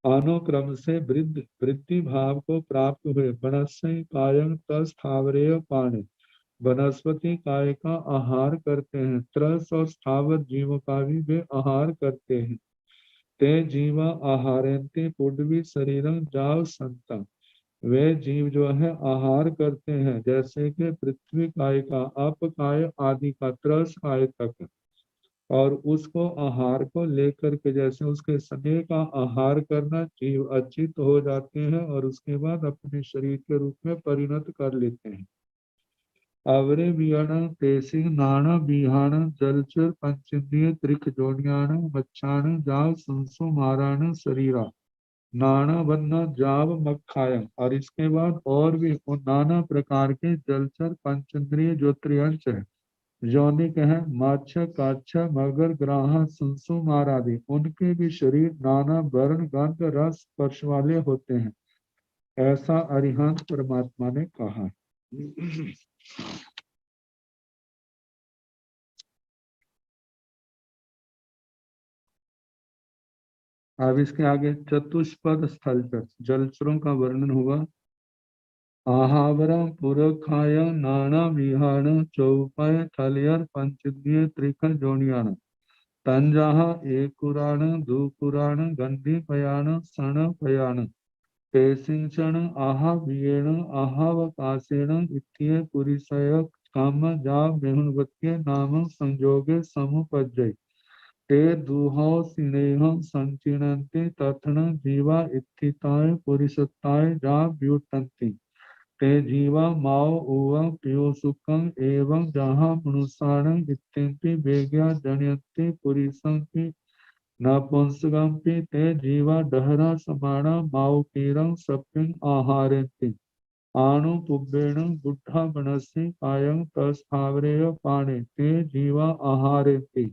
अनुक्रम से वृद्धि भाव को प्राप्त हुए वनस्पति कायं तस्थावरेय पाने वनस्पति काय का आहार करते हैं त्रस और स्थावर जीवों का भी वे आहार करते हैं ते जीवा आहारन्ति पुण्यवी शरीरं जाव संतम वे जीव जो है आहार करते हैं जैसे कि पृथ्वी काय का अपकाय आदि का त्रस काय तक और उसको आहार को लेकर के जैसे उसके स्नेह का आहार करना जीव अचित हो जाते हैं और उसके बाद अपने शरीर के रूप में परिणत कर लेते हैं। अवरे वियण तेसिंग नाना विहान जलचर पंचेन्द्रिय त्रिक जोनियान मच्छान जाव संसु माराण शरीरा नाना वन्ना जाव मखायम और इसके बाद और भी उन नाना प्रकार के जलचर पंचेंद्रिय जो त्रियंश है यौनिक है माछ काछ मगर ग्राह सुनसुमार आदि उनके भी शरीर नाना वर्ण गंध रस स्पर्श वाले होते हैं ऐसा अरिहंत परमात्मा ने कहा। अब इसके आगे चतुष्पद स्थलचर जलचरों का वर्णन हुआ। आहावरम पुरखाय नाना विहाण चौपाय थलियर पंचद्रिय त्रिकल जोनियान तंजाह एकुराण दुकुराण गंधी पयाण सण पयाण तेसिंचन आहाव्येण आहावकाशेण इत्ये पुरिसय काम जा मेहुनवत्ये नाम संयोगे समुपजय ते दुहौ सिनेह संचिनन्ति तथन जीवा इत्थिताय पुरिसत्ताय जा व्युटन्ति ते जीवा माओ उव पियोसुकं एवं जहाँ मनुष्याणं इत्यंति वेग्या जनयन्ति पुरिसंति नपुंसकंपि ते जीवा दहरा समाना माओकीरं सप्यं आहारेन्ति आनु पुब्बेण बुद्धा बनसि कायं तस्थावरेय पाणे ते जीवा आहारेन्ति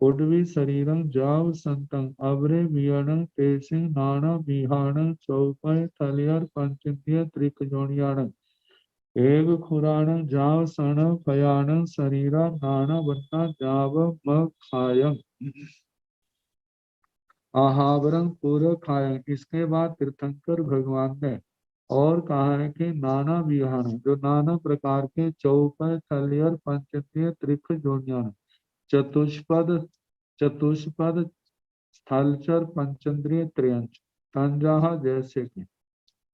उड्वी शरीरं जाव संतं अवरे वियणं तेसिं नाना विहाणं चौपय थलियर पंचद्य त्रिकजोनियाणं एक खुराण जाव सण फयाण शरीरा नाना वन्ना जाव म खायं आहावरं पूर्व खायं। इसके बाद तीर्थंकर भगवान ने और कहा है कि नाना विहाण जो नाना प्रकार के चौपय थलियर पंचद्य त्रिक जोनियाण चतुष्पद चतुष्पद स्थलचर पंचेंद्रिय त्रयंच तंजाह जैसे कि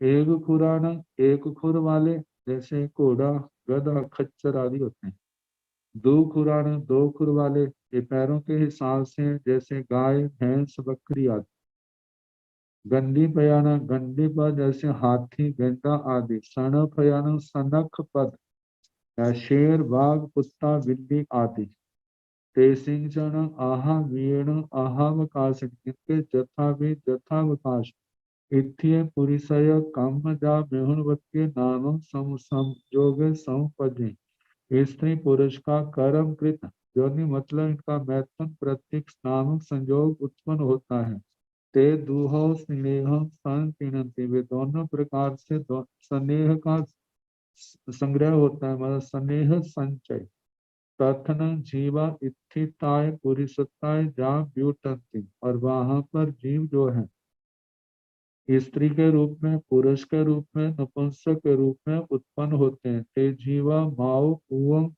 एक खुरान एक खुर वाले जैसे घोड़ा गधा खच्चर आदि होते हैं। दो खुरान दो खुर वाले ये पैरों के हिसाब से जैसे गाय भैंस बकरी आदि। गंडी पयाना गंडी पद जैसे हाथी गेंडा आदि। सण पयाना सनख पद या शेर बाघ कुत्ता बिल्ली आदि। तेसिंचन आहा वीण आहावकाश इनके जथावकाश इत्ये पुरिसय कामजा मेहुनवत्ये नाम संयोगे समुपजे। स्त्री पुरुष का कर्मकृत योनि मतलब इनका मैथुन प्रत्येक नाम संयोग उत्पन्न होता है। ते दुहो स्नेह संतीनंति वे दोनों प्रकार से स्नेह का संग्रह होता है मतलब स्नेह संचय। तथन जीवा इत्थिताय पुरिसत्ताय जा व्युटन्ति और वहां पर जीव जो है स्त्री के रूप में पुरुष के रूप में नपुंसक के रूप में उत्पन्न होते हैं। ते जीवा माओ उवं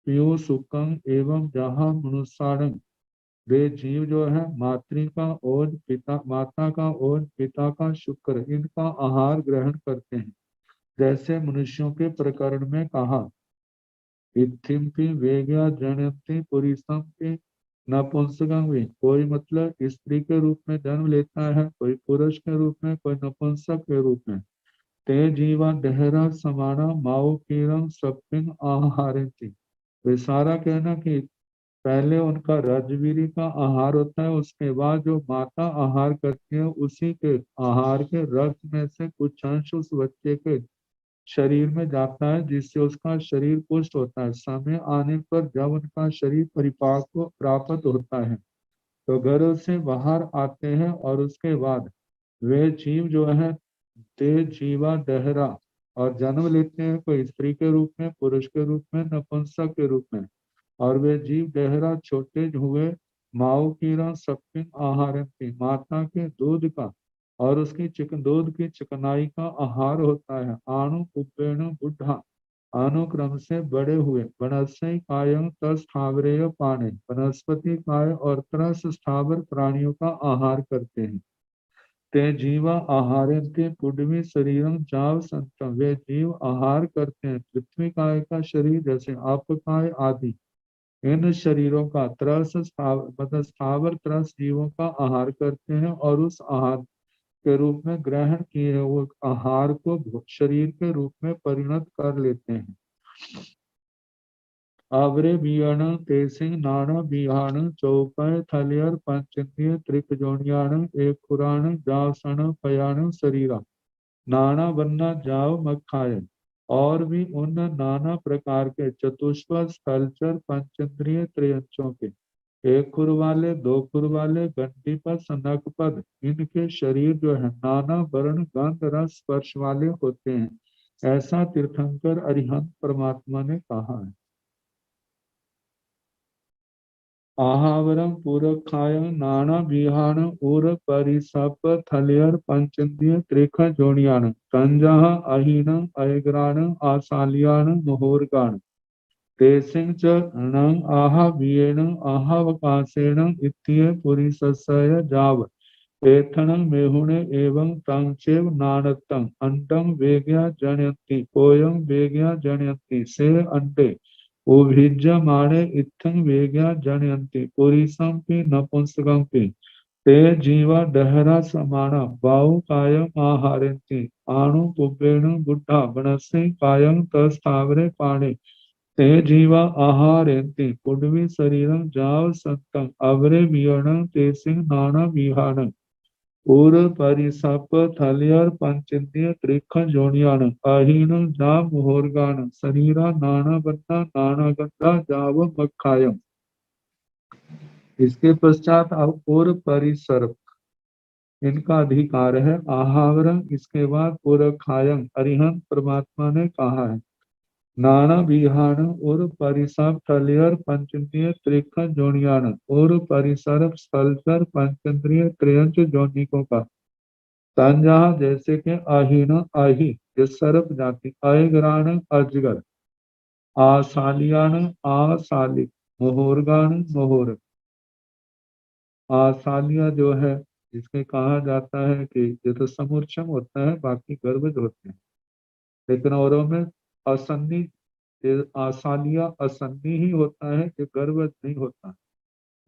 पियो सुकं एवं जहाँ मनुष्याणं वे जीव जो है मातृ का और पिता माता का और पिता का शुक्र इनका आहार ग्रहण करते हैं। जैसे मनुष्यों के प्रकरण में कहा इत्थिम्पि वेग्या जनयन्ति पुरीसम्पि नपुंसकं वे कोई मतलब स्त्री के रूप में जन्म लेता है कोई पुरुष के रूप में कोई नपुंसक के रूप में। ते जीवा दहरा समाना माओ कीरं सप्पिंग आहारेंति वे सारा कहना कि पहले उनका रजवीरी का आहार होता है उसके बाद जो माता आहार करती है उसी के आहार के रक्त में से कुछ अंश उस बच्चे के शरीर में जाता है जिससे उसका शरीर पुष्ट होता है। समय आने पर जब उनका शरीर परिपाक प्राप्त होता है तो घर से बाहर आते हैं और उसके बाद वे जीव जो है ते जीवा दहरा और जन्म लेते हैं कोई स्त्री के रूप में पुरुष के रूप में नपुंसक के रूप में। और वे जीव दहरा छोटे हुए माओ कीरा सप्पिंग आहार माता के दूध का और उसकी दूध की चिकनाई का आहार होता है। आणु कुपेण बुढ़ा अनुक्रम से बड़े हुए वनस्पति कायं तस्थावरेय पाने वनस्पति काय और त्रस स्थावर प्राणियों का आहार करते हैं। ते जीवा आहारेंते पुडवी शरीरम जाव संतम वे जीव आहार करते हैं पृथ्वी काय का शरीर जैसे अपकाय आदि। इन शरीरों का त्रस मतलब स्थावर त्रस जीवों का आहार करते हैं और उस आहार के रूप में ग्रहण किए हुए आहार को शरीर के रूप में परिणत कर लेते हैं। आवरे बियाण तेसिंग नाना बिहाण चौपय थलियर पंचेंद्रिय त्रिकजोनियाण एक खुराण जावसण पयाण शरीरा नाना बन्ना जाव मखाय और भी उन नाना प्रकार के चतुष्पद स्थलचर पंचेंद्रिय त्रयंचों के एक खुर वाले दो खुर वाले घंटी पद सनक पद इनके शरीर जो है नाना वर्ण गंध रस स्पर्श वाले होते हैं ऐसा तीर्थंकर अरिहंत परमात्मा ने कहा है। आहावरम पूरखाय नाना विहान उर परिसप थलियर पंचेंद्रिय त्रिख जोनियान संजह अहीन अयग्रान आसालियान मुहूर्गान तेसिंग च णं आहाव्येन आहावकाशेन इत्ये पुरिसस्य जाव एथनं मेहुणे एवं तंचेव नानतं अंतं वेग्या जनयन्ति कोयं वेग्या जनयन्ति से अंडे उभिज्यमाणे इत्थं वेग्या जनयन्ति पुरीसं पि नपुंसकं पि ते जीवा दहरा समाना बाहु कायम आहारन्ति आणु पुब्बेन बुद्धा वनस्से कायं तस्थावरे पाणे ते जीवा आहारन्ति पुड्वी शरीरं जाव सत्तं अवरे वियणं तेसिं नाना विहानं उर परिसप थलियर पंचेंद्रिय त्रिख जोनियान अहीन जा मुहोर्गान शरीरा नाना बन्ना नाना गंधा जाव मखायम। इसके पश्चात अब उर परिसर्प इनका अधिकार है आहावरम। इसके बाद उर खायम अरिहंत परमात्मा ने कहा है नाना विहान और परिसप थलियर पंचेंद्रिय त्रिख जोनियान और परिसर्प स्थलचर पंचेंद्रिय त्रयंच जोनिकों का तंजहा जैसे कि अहीन अहि ये सर्प जाति अयग्राण अजगर आसालियान आसालिक मुहूर्गान मुहूर्ग। आसालिया जो है इसके कहा जाता है कि ये तो समूर्छम होता है बाकी गर्भज होते हैं लेकिन औरों में असन्नी आसालिया असन्नी ही होता है कि गर्भज नहीं होता।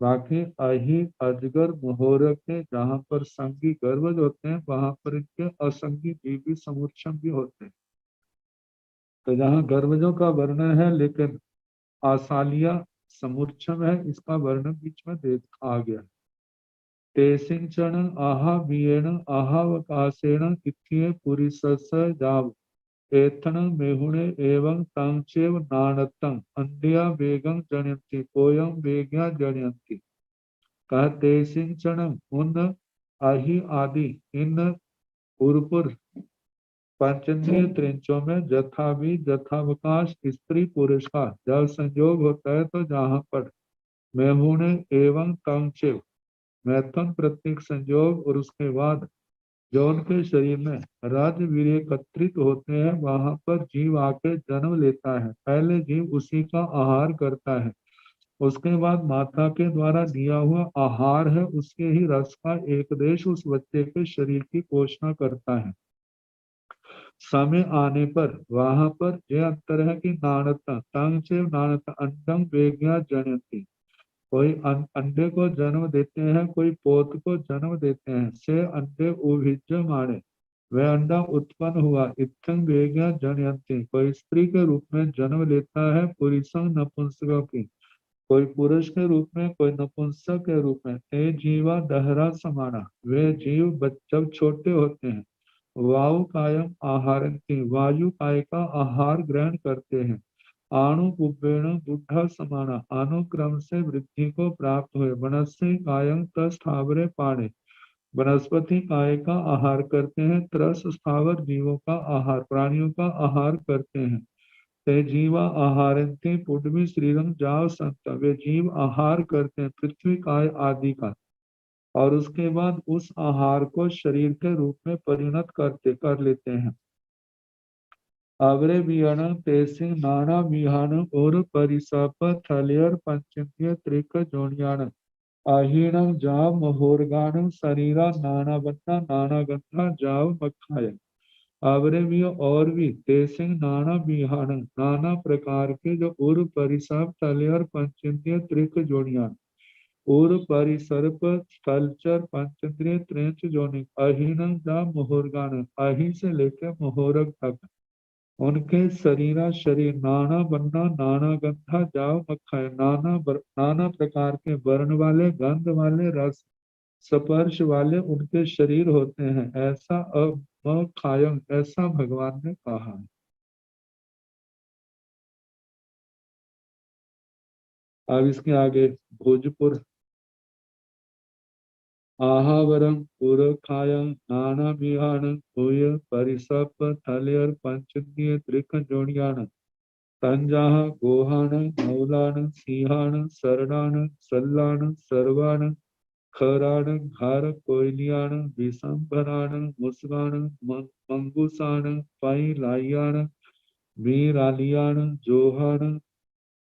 बाकी अहि अजगर मुहूर्त के जहाँ पर संगी गर्भज होते हैं वहां पर इनके असंगी जीव भी समुच्चम भी होते हैं। तो जहाँ गर्भजों का वर्णन है लेकिन आसालिया समुच्चम है इसका वर्णन बीच में देख आ गया। तेसिंचन आहा वियेण आहावकाशेण इत्ये पुरिसस्य जाव एथन मेहुणे एवं तंचेव नानतं अंड्या वेगं जनयन्ति कोयं वेग्या जनयन्ति। कहते सिंचन उन अहि आदि इन पुरपुर पंचेंद्रिय त्रिंचों में जथा भी जथावकाश स्त्री पुरुष का जब संयोग होता है तो जहाँ पर मेहुणे एवं तंचेव मैथुन प्रत्येक संयोग और उसके बाद जो उनके शरीर में राजवीर एकत्रित होते हैं वहां पर जीव आके जन्म लेता है। पहले जीव उसी का आहार करता है उसके बाद माता के द्वारा दिया हुआ आहार है उसके ही रस का एक देश उस बच्चे के शरीर की पोषणा करता है। समय आने पर वहां पर यह अंतर है कि नानता तंग से नानता अंडम वेग्या जनयति कोई अंडे को जन्म देते हैं कोई पोत को जन्म देते हैं से अंडे उभिज माने वह अंडा उत्पन्न हुआ इत्थं वेग्या जनयंती कोई स्त्री के रूप में जन्म लेता है पुरुषं नपुंसकों की कोई पुरुष के रूप में कोई नपुंसक के रूप में ते जीवा दहरा समाना वे जीव जब छोटे होते हैं वायु कायम आहारंती वायु काय का आहार ग्रहण करते हैं आणु पुब्बेण बुद्धा समाना अनुक्रम से वृद्धि को प्राप्त हुए वनस्से कायम तस्थावरे पाणे वनस्पति काय का आहार करते हैं त्रस स्थावर जीवों का आहार प्राणियों का आहार करते हैं ते जीवा आहारंते पुड्वी श्रीरंग जाव संत वे जीव आहार करते हैं पृथ्वी काय आदि का और उसके बाद उस आहार को शरीर के रूप में परिणत कर लेते हैं। अवरे विहण तेसिंग नाना विहान और परिसप थलियर पंचेंद्रिय त्रिक जोनियान अहीणम जाव महोरगान शरीरा नाना बन्ना नाना गंधा जाव मखाय आवरे भी और भी तेसिंग नाना विहान नाना प्रकार के जो उर परिसप थलियर पंचेंद्रिय त्रिक जोनियान उर परिसर्प स्थलचर पंचेंद्रिय त्रेंच जोनिक अहीन जा मुहूर्गान अही से लेकर मुहूर्ग तक उनके शरीरा शरीर नाना बन्ना नाना गंधा जाव मखाय नाना प्रकार के वर्ण वाले गंध वाले रस स्पर्श वाले उनके शरीर होते हैं ऐसा अखायम ऐसा भगवान ने कहा। अब इसके आगे भोजपुर आहावरम पुरखायं नाना विहान भूय परिसप थलेर पंचदीय त्रिक जोड़ियान तंजाह गोहान मौलान सिंहान सरणान सल्लान सर्वान खरान घर कोयलियान विशंभरान मुसगान मंगूसान पाई लाइयान मीरालियान जोहान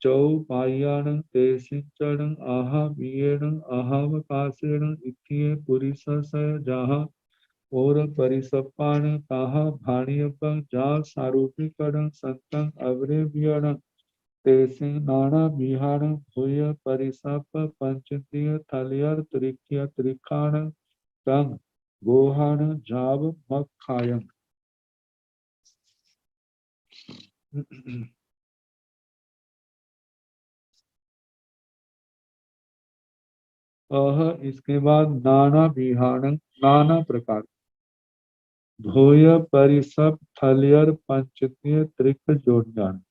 चौपायान तेसिंचन आहा वियेन आहावकाशेन इत्ये पुरिससय जहाँ और परिसप्पान ताहा भाणियपं जा सारूपिकरण संतं अवरे वियण तेसिं नाना विहाण भूय परिसप पंचतीय थलियर त्रिख्य त्रिखाण तंग गोहाण जाव मखायं। इसके बाद नाना विहाण नाना प्रकार भूय परिसप थलियर पंचतीय त्रिक जोड़ान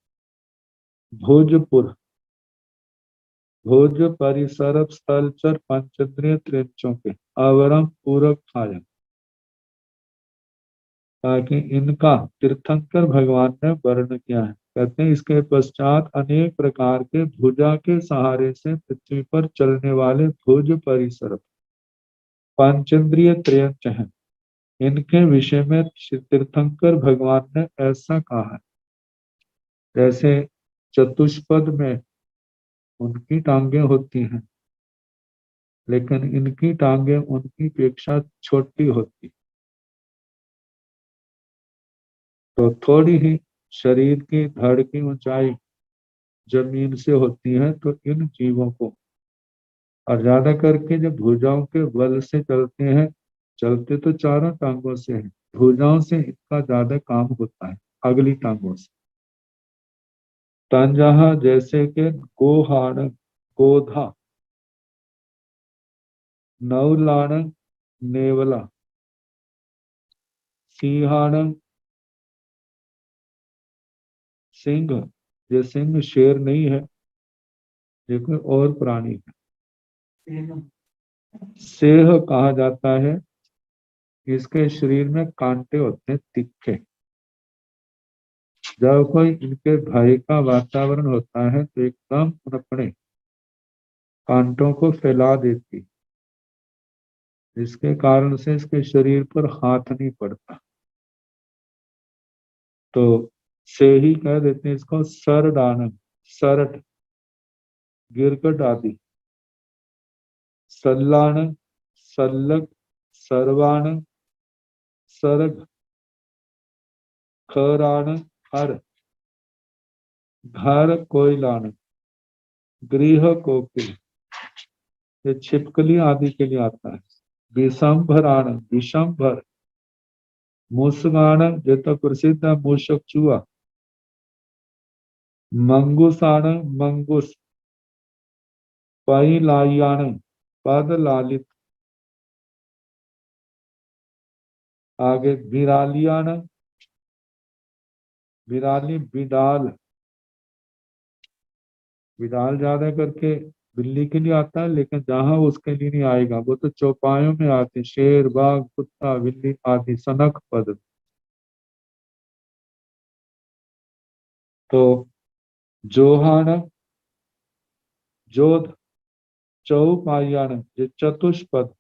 भोजपुर भोज परिसरप स्थलचर पंचद्रिय त्रिंचों के आवरम पूरक खायम, ताकि इनका तीर्थंकर भगवान ने वर्ण किया है। कहते हैं इसके पश्चात अनेक प्रकार के भुजा के सहारे से पृथ्वी पर चलने वाले भुज परिसर पंचेंद्रिय त्रयंच हैं। इनके विषय में तीर्थंकर भगवान ने ऐसा कहा है, जैसे चतुष्पद में उनकी टांगे होती हैं, लेकिन इनकी टांगे उनकी अपेक्षा छोटी होती, तो थोड़ी ही शरीर की धड़ की ऊंचाई जमीन से होती है, तो इन जीवों को और ज्यादा करके जब भुजाओं के बल से चलते हैं, चलते तो चारों टांगों से हैं, भुजाओं से इनका ज्यादा काम होता है, अगली टांगों से। तंजहा जैसे के गोहाण गोधा, नवलाण नेवला, सिंहाण सिंह, ये सिंह शेर नहीं है, ये कोई और प्राणी है। सेह कहा जाता है, इसके शरीर में कांटे होते हैं तिखे। जब कोई इनके भय का वातावरण होता है तो एकदम अपने कांटों को फैला देती, जिसके कारण से इसके शरीर पर हाथ नहीं पड़ता, तो से ही कह देते हैं इसको सरडानन, सरट, गिरगट आदि, सल्लान, सल्लक, सर्वाण, सरग, खराण, हर, घर कोयलान, गृह कोकिल, ये छिपकली आदि के लिए आता है। विषंभराण, विषंभर, मुसगाण, ये तो प्रसिद्ध है मूषक चूहा। मंगुसाण, मंगुस, पैलायाण, पद लालित, आगे विरालियाण, विराली बिडाल, बिडाल ज्यादा करके बिल्ली के लिए आता है, लेकिन जहां उसके लिए नहीं आएगा, वो तो चौपायों में आते, शेर, बाघ, कुत्ता, बिल्ली आदि सनक पद। तो जोहान, जोध, चौपायाण, ये चतुष्पद,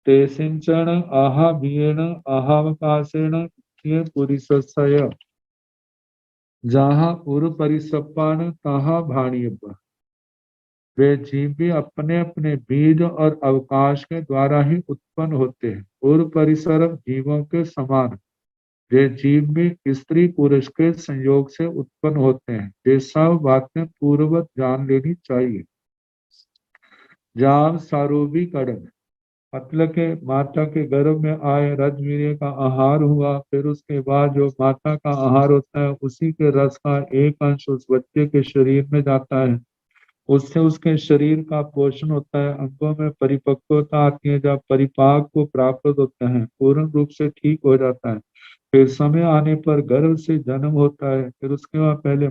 तेसिंचन आहाभियेन आहावकाशेन ये पुरिसस्य जहाँ उर परिसप्पान तहाँ भाणियप, वे जीव भी अपने अपने बीज और अवकाश के द्वारा ही उत्पन्न होते हैं। उर परिसर जीवों के समान वे जीव भी स्त्री पुरुष के संयोग से उत्पन्न होते हैं। ये सब बातें पूर्ववत जान लेनी चाहिए। जाम सारूपीकरण मतलब के माता के गर्भ में आए रजवीर्य का आहार हुआ, फिर उसके बाद जो माता का आहार होता है उसी के रस का एक अंश उस बच्चे के शरीर में जाता है, उससे उसके शरीर का पोषण होता है, अंगों में परिपक्वता आती है, जब परिपाक को प्राप्त होता है, पूर्ण रूप से ठीक हो जाता है, फिर समय आने पर गर्भ से जन्म होता है, फिर उसके बाद पहले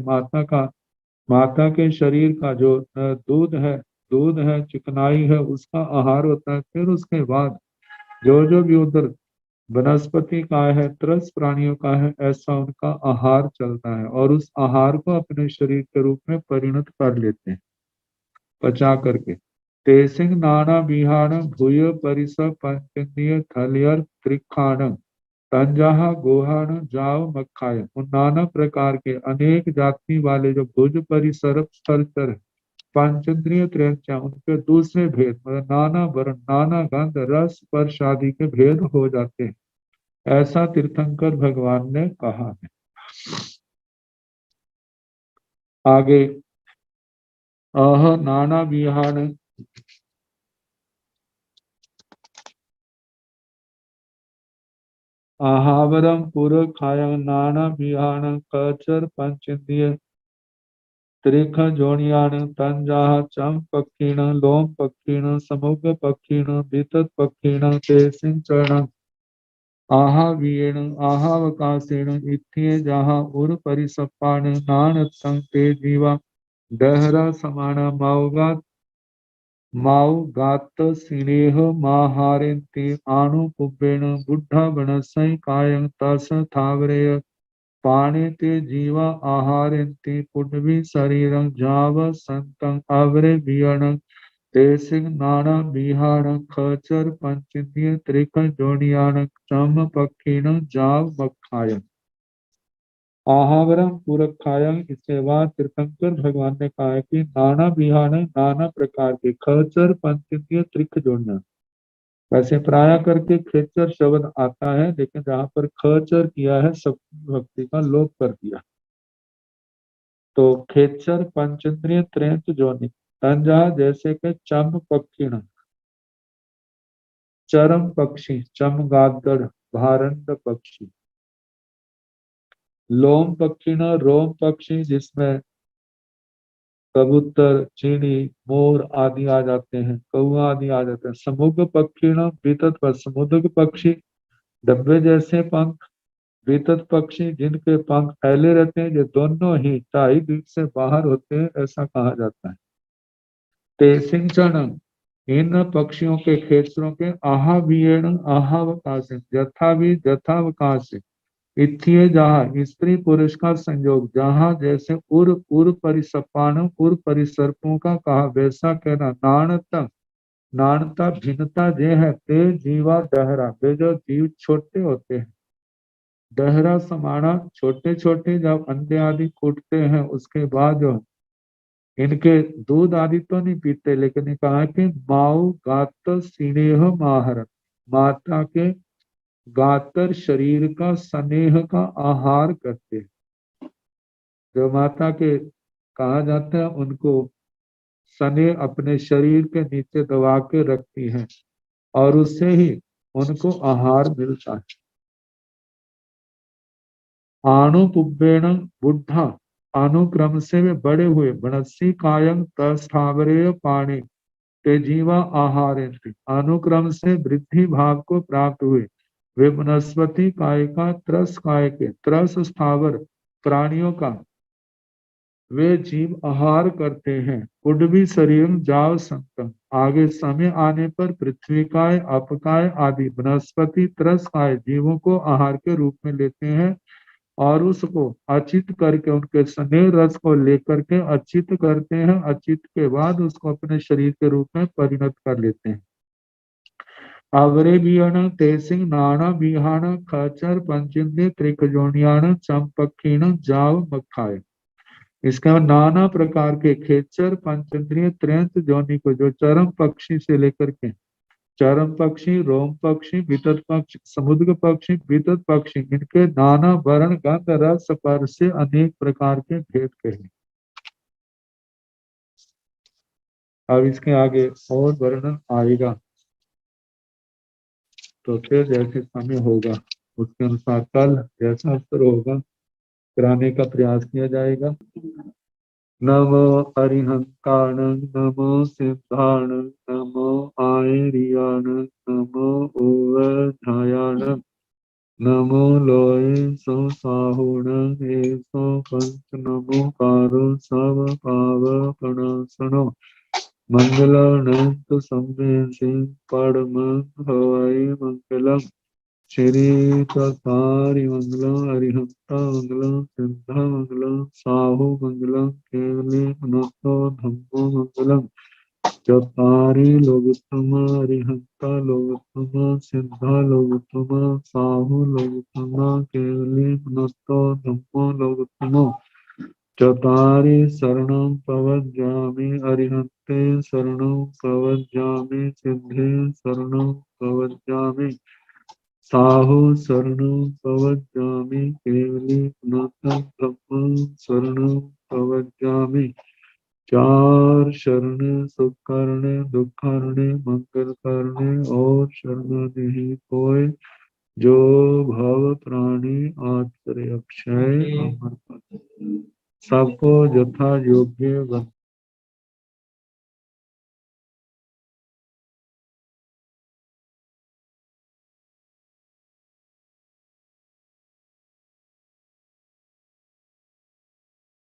माता के शरीर का जो दूध है, चिकनाई है, उसका आहार होता है, फिर उसके बाद जो जो भी उधर वनस्पति का है, त्रस प्राणियों का है, ऐसा उनका आहार चलता है और उस आहार को अपने शरीर के रूप में परिणत कर लेते हैं पचा करके। तेसिंग नाना विहान भूय परिस पंचेंद्रिय थलियर त्रिखान तंजाहा गोहान जाव मखाय। उन नाना प्रकार के अनेक जाति वाले जो भुज परिसर स्थलचर पंचेंद्रिय त्रैंचा, उनके दूसरे भेद मतलब नाना वर्ण, नाना गंध, रस, स्पर्श आदि के भेद हो जाते हैं, ऐसा तीर्थंकर भगवान ने कहा है। आगे अह नाना विहान आहावरम पूर्व खायं नाना विहान कचर पंचेंद्रिय त्रिख जोनियान तंजाह चम पक्षीण लोम पक्षीण समुग पक्षीण वितत पक्षीण तेसिं चरण आहावीण आहावकाशेण इत्थे जहाँ उर परिसपान नानत्तं ते जीवा दहरा समान माउ गात सिनेह माहारेन्ते आनुपुब्बेण बुद्धा वनसै कायं तस थावरेय पाणे ते जीवा आहारेन्ते पुण्वी शरीरं जाव संतं अवरे वियणं तेसिंग नाना विहाण खचर पंचेंद्रिय त्रिक जोनियान चम पक्षीण जाव मखायं आहावरम पूरखायं। इसके बाद तीर्थंकर भगवान ने कहा है कि नाना विहाण नाना प्रकार के खचर पंचेंद्रिय त्रिक जोनियान। वैसे प्राय करके खेचर शब्द आता है, लेकिन जहां पर खचर किया है सप्तमी भक्ति का लोप कर दिया, तो खेचर पंचेंद्रिय त्रेंत जोनि तंजा जैसे के चम पक्षीण चरम पक्षी चमगादड़ भारंड पक्षी लोम पक्षीण रोम पक्षी जिसमें कबूतर चिड़ी मोर आदि आ जाते हैं, कौआ आदि आ जाते हैं। समुद्र पक्षीण वितत पर समुद्र पक्षी डब्बे जैसे पंख वितत पक्षी जिनके पंख फैले रहते हैं, जो दोनों ही 2.5 फीट से बाहर होते हैं, ऐसा कहा जाता है। तेसिंचन इन पक्षियों के खेचरों के आहावीण आहावकाश यथावी यथावकाश इत्थीय जहाँ स्त्री पुरुष का संयोग जहाँ जैसे उर परिसपान उर परिसर्पों का कहा वैसा कहना नाणता नाणता भिन्नता जे है ते जीवा दहरा वे जो जीव छोटे होते हैं दहरा समाना छोटे छोटे जब अंडे आदि फूटते हैं उसके बाद जो इनके दूध आदि तो नहीं पीते, लेकिन ये कहा कि माऊ गात स्नेह माहर माता के गातर शरीर का स्नेह का आहार करते हैं। जो माता के कहा जाता है उनको स्नेह अपने शरीर के नीचे दबा के रखती हैं और उससे ही उनको आहार मिलता है। आनुपुब्बेण बुद्धा अनुक्रम से वे बड़े हुए बनस्सी कायं तस्थावरेय पाणे ते जीवा आहारेंति अनुक्रम से वृद्धि भाव को प्राप्त हुए वे वनस्पति काय का त्रस काय के त्रस स्थावर प्राणियों का वे जीव आहार करते हैं। उड्डवी शरीर जाव संतम आगे समय आने पर पृथ्वी काय अपकाय आदि वनस्पति त्रस काय जीवों को आहार के रूप में लेते हैं और उसको अचित करके उनके स्नेह रस को लेकर के अचित करते हैं। अचित के बाद उसको अपने शरीर के रूप में परिणत कर लेते हैं। अवरे बियण तेसिंग नाना बिहान खचर पंचेंद्रिय त्रिकजोनियान चंपक्षीण जाव मखाय। इसका नाना प्रकार के खेचर पंचेंद्रिय त्रैंत जोनि को जो चरम पक्षी से लेकर के चरम पक्षी रोम पक्षी वितत पक्षी समुद्र पक्षी वितत पक्षी इनके नाना वर्ण गंध रस स्पर्श से अनेक प्रकार के भेद कहे। अब इसके आगे और वर्णन आएगा, तो फिर जैसे समय होगा उसके अनुसार कल जैसा अवसर होगा कराने का प्रयास किया जाएगा। नमो अरिहंताण नमो सिद्धाण नमो आयरियाण नमो ओवधायाण नमो लोय सो साहुण सो पंच नमो कारो सब पाव प्रणसनो मंगलानंत संवेशी परम हवाई मंगलम श्री चकारी मंगलम अरिहंता मंगलम सिद्धा मंगलम साहु मंगलम केवली अनंतो धम्मो मंगलम चतारी लोकोत्तम अरिहंता लोकोत्तम सिद्धा लोकोत्तम साहु लोकोत्तम केवली अनंतो धम्मो लोकोत्तम चतारी शरणं प्रवज्जामि अरिहन्ते शरणं प्रवज्जामि सिद्धे शरणं प्रवज्जामि साहु शरणं प्रवज्जामि केवली पुनः ब्रह्म शरणं प्रवज्जामि चार शरण सुख करने दुख करने मंगल करने और शरण नहीं कोई जो भव प्राणी आश्रय अक्षय अमर सबको यथा योग्य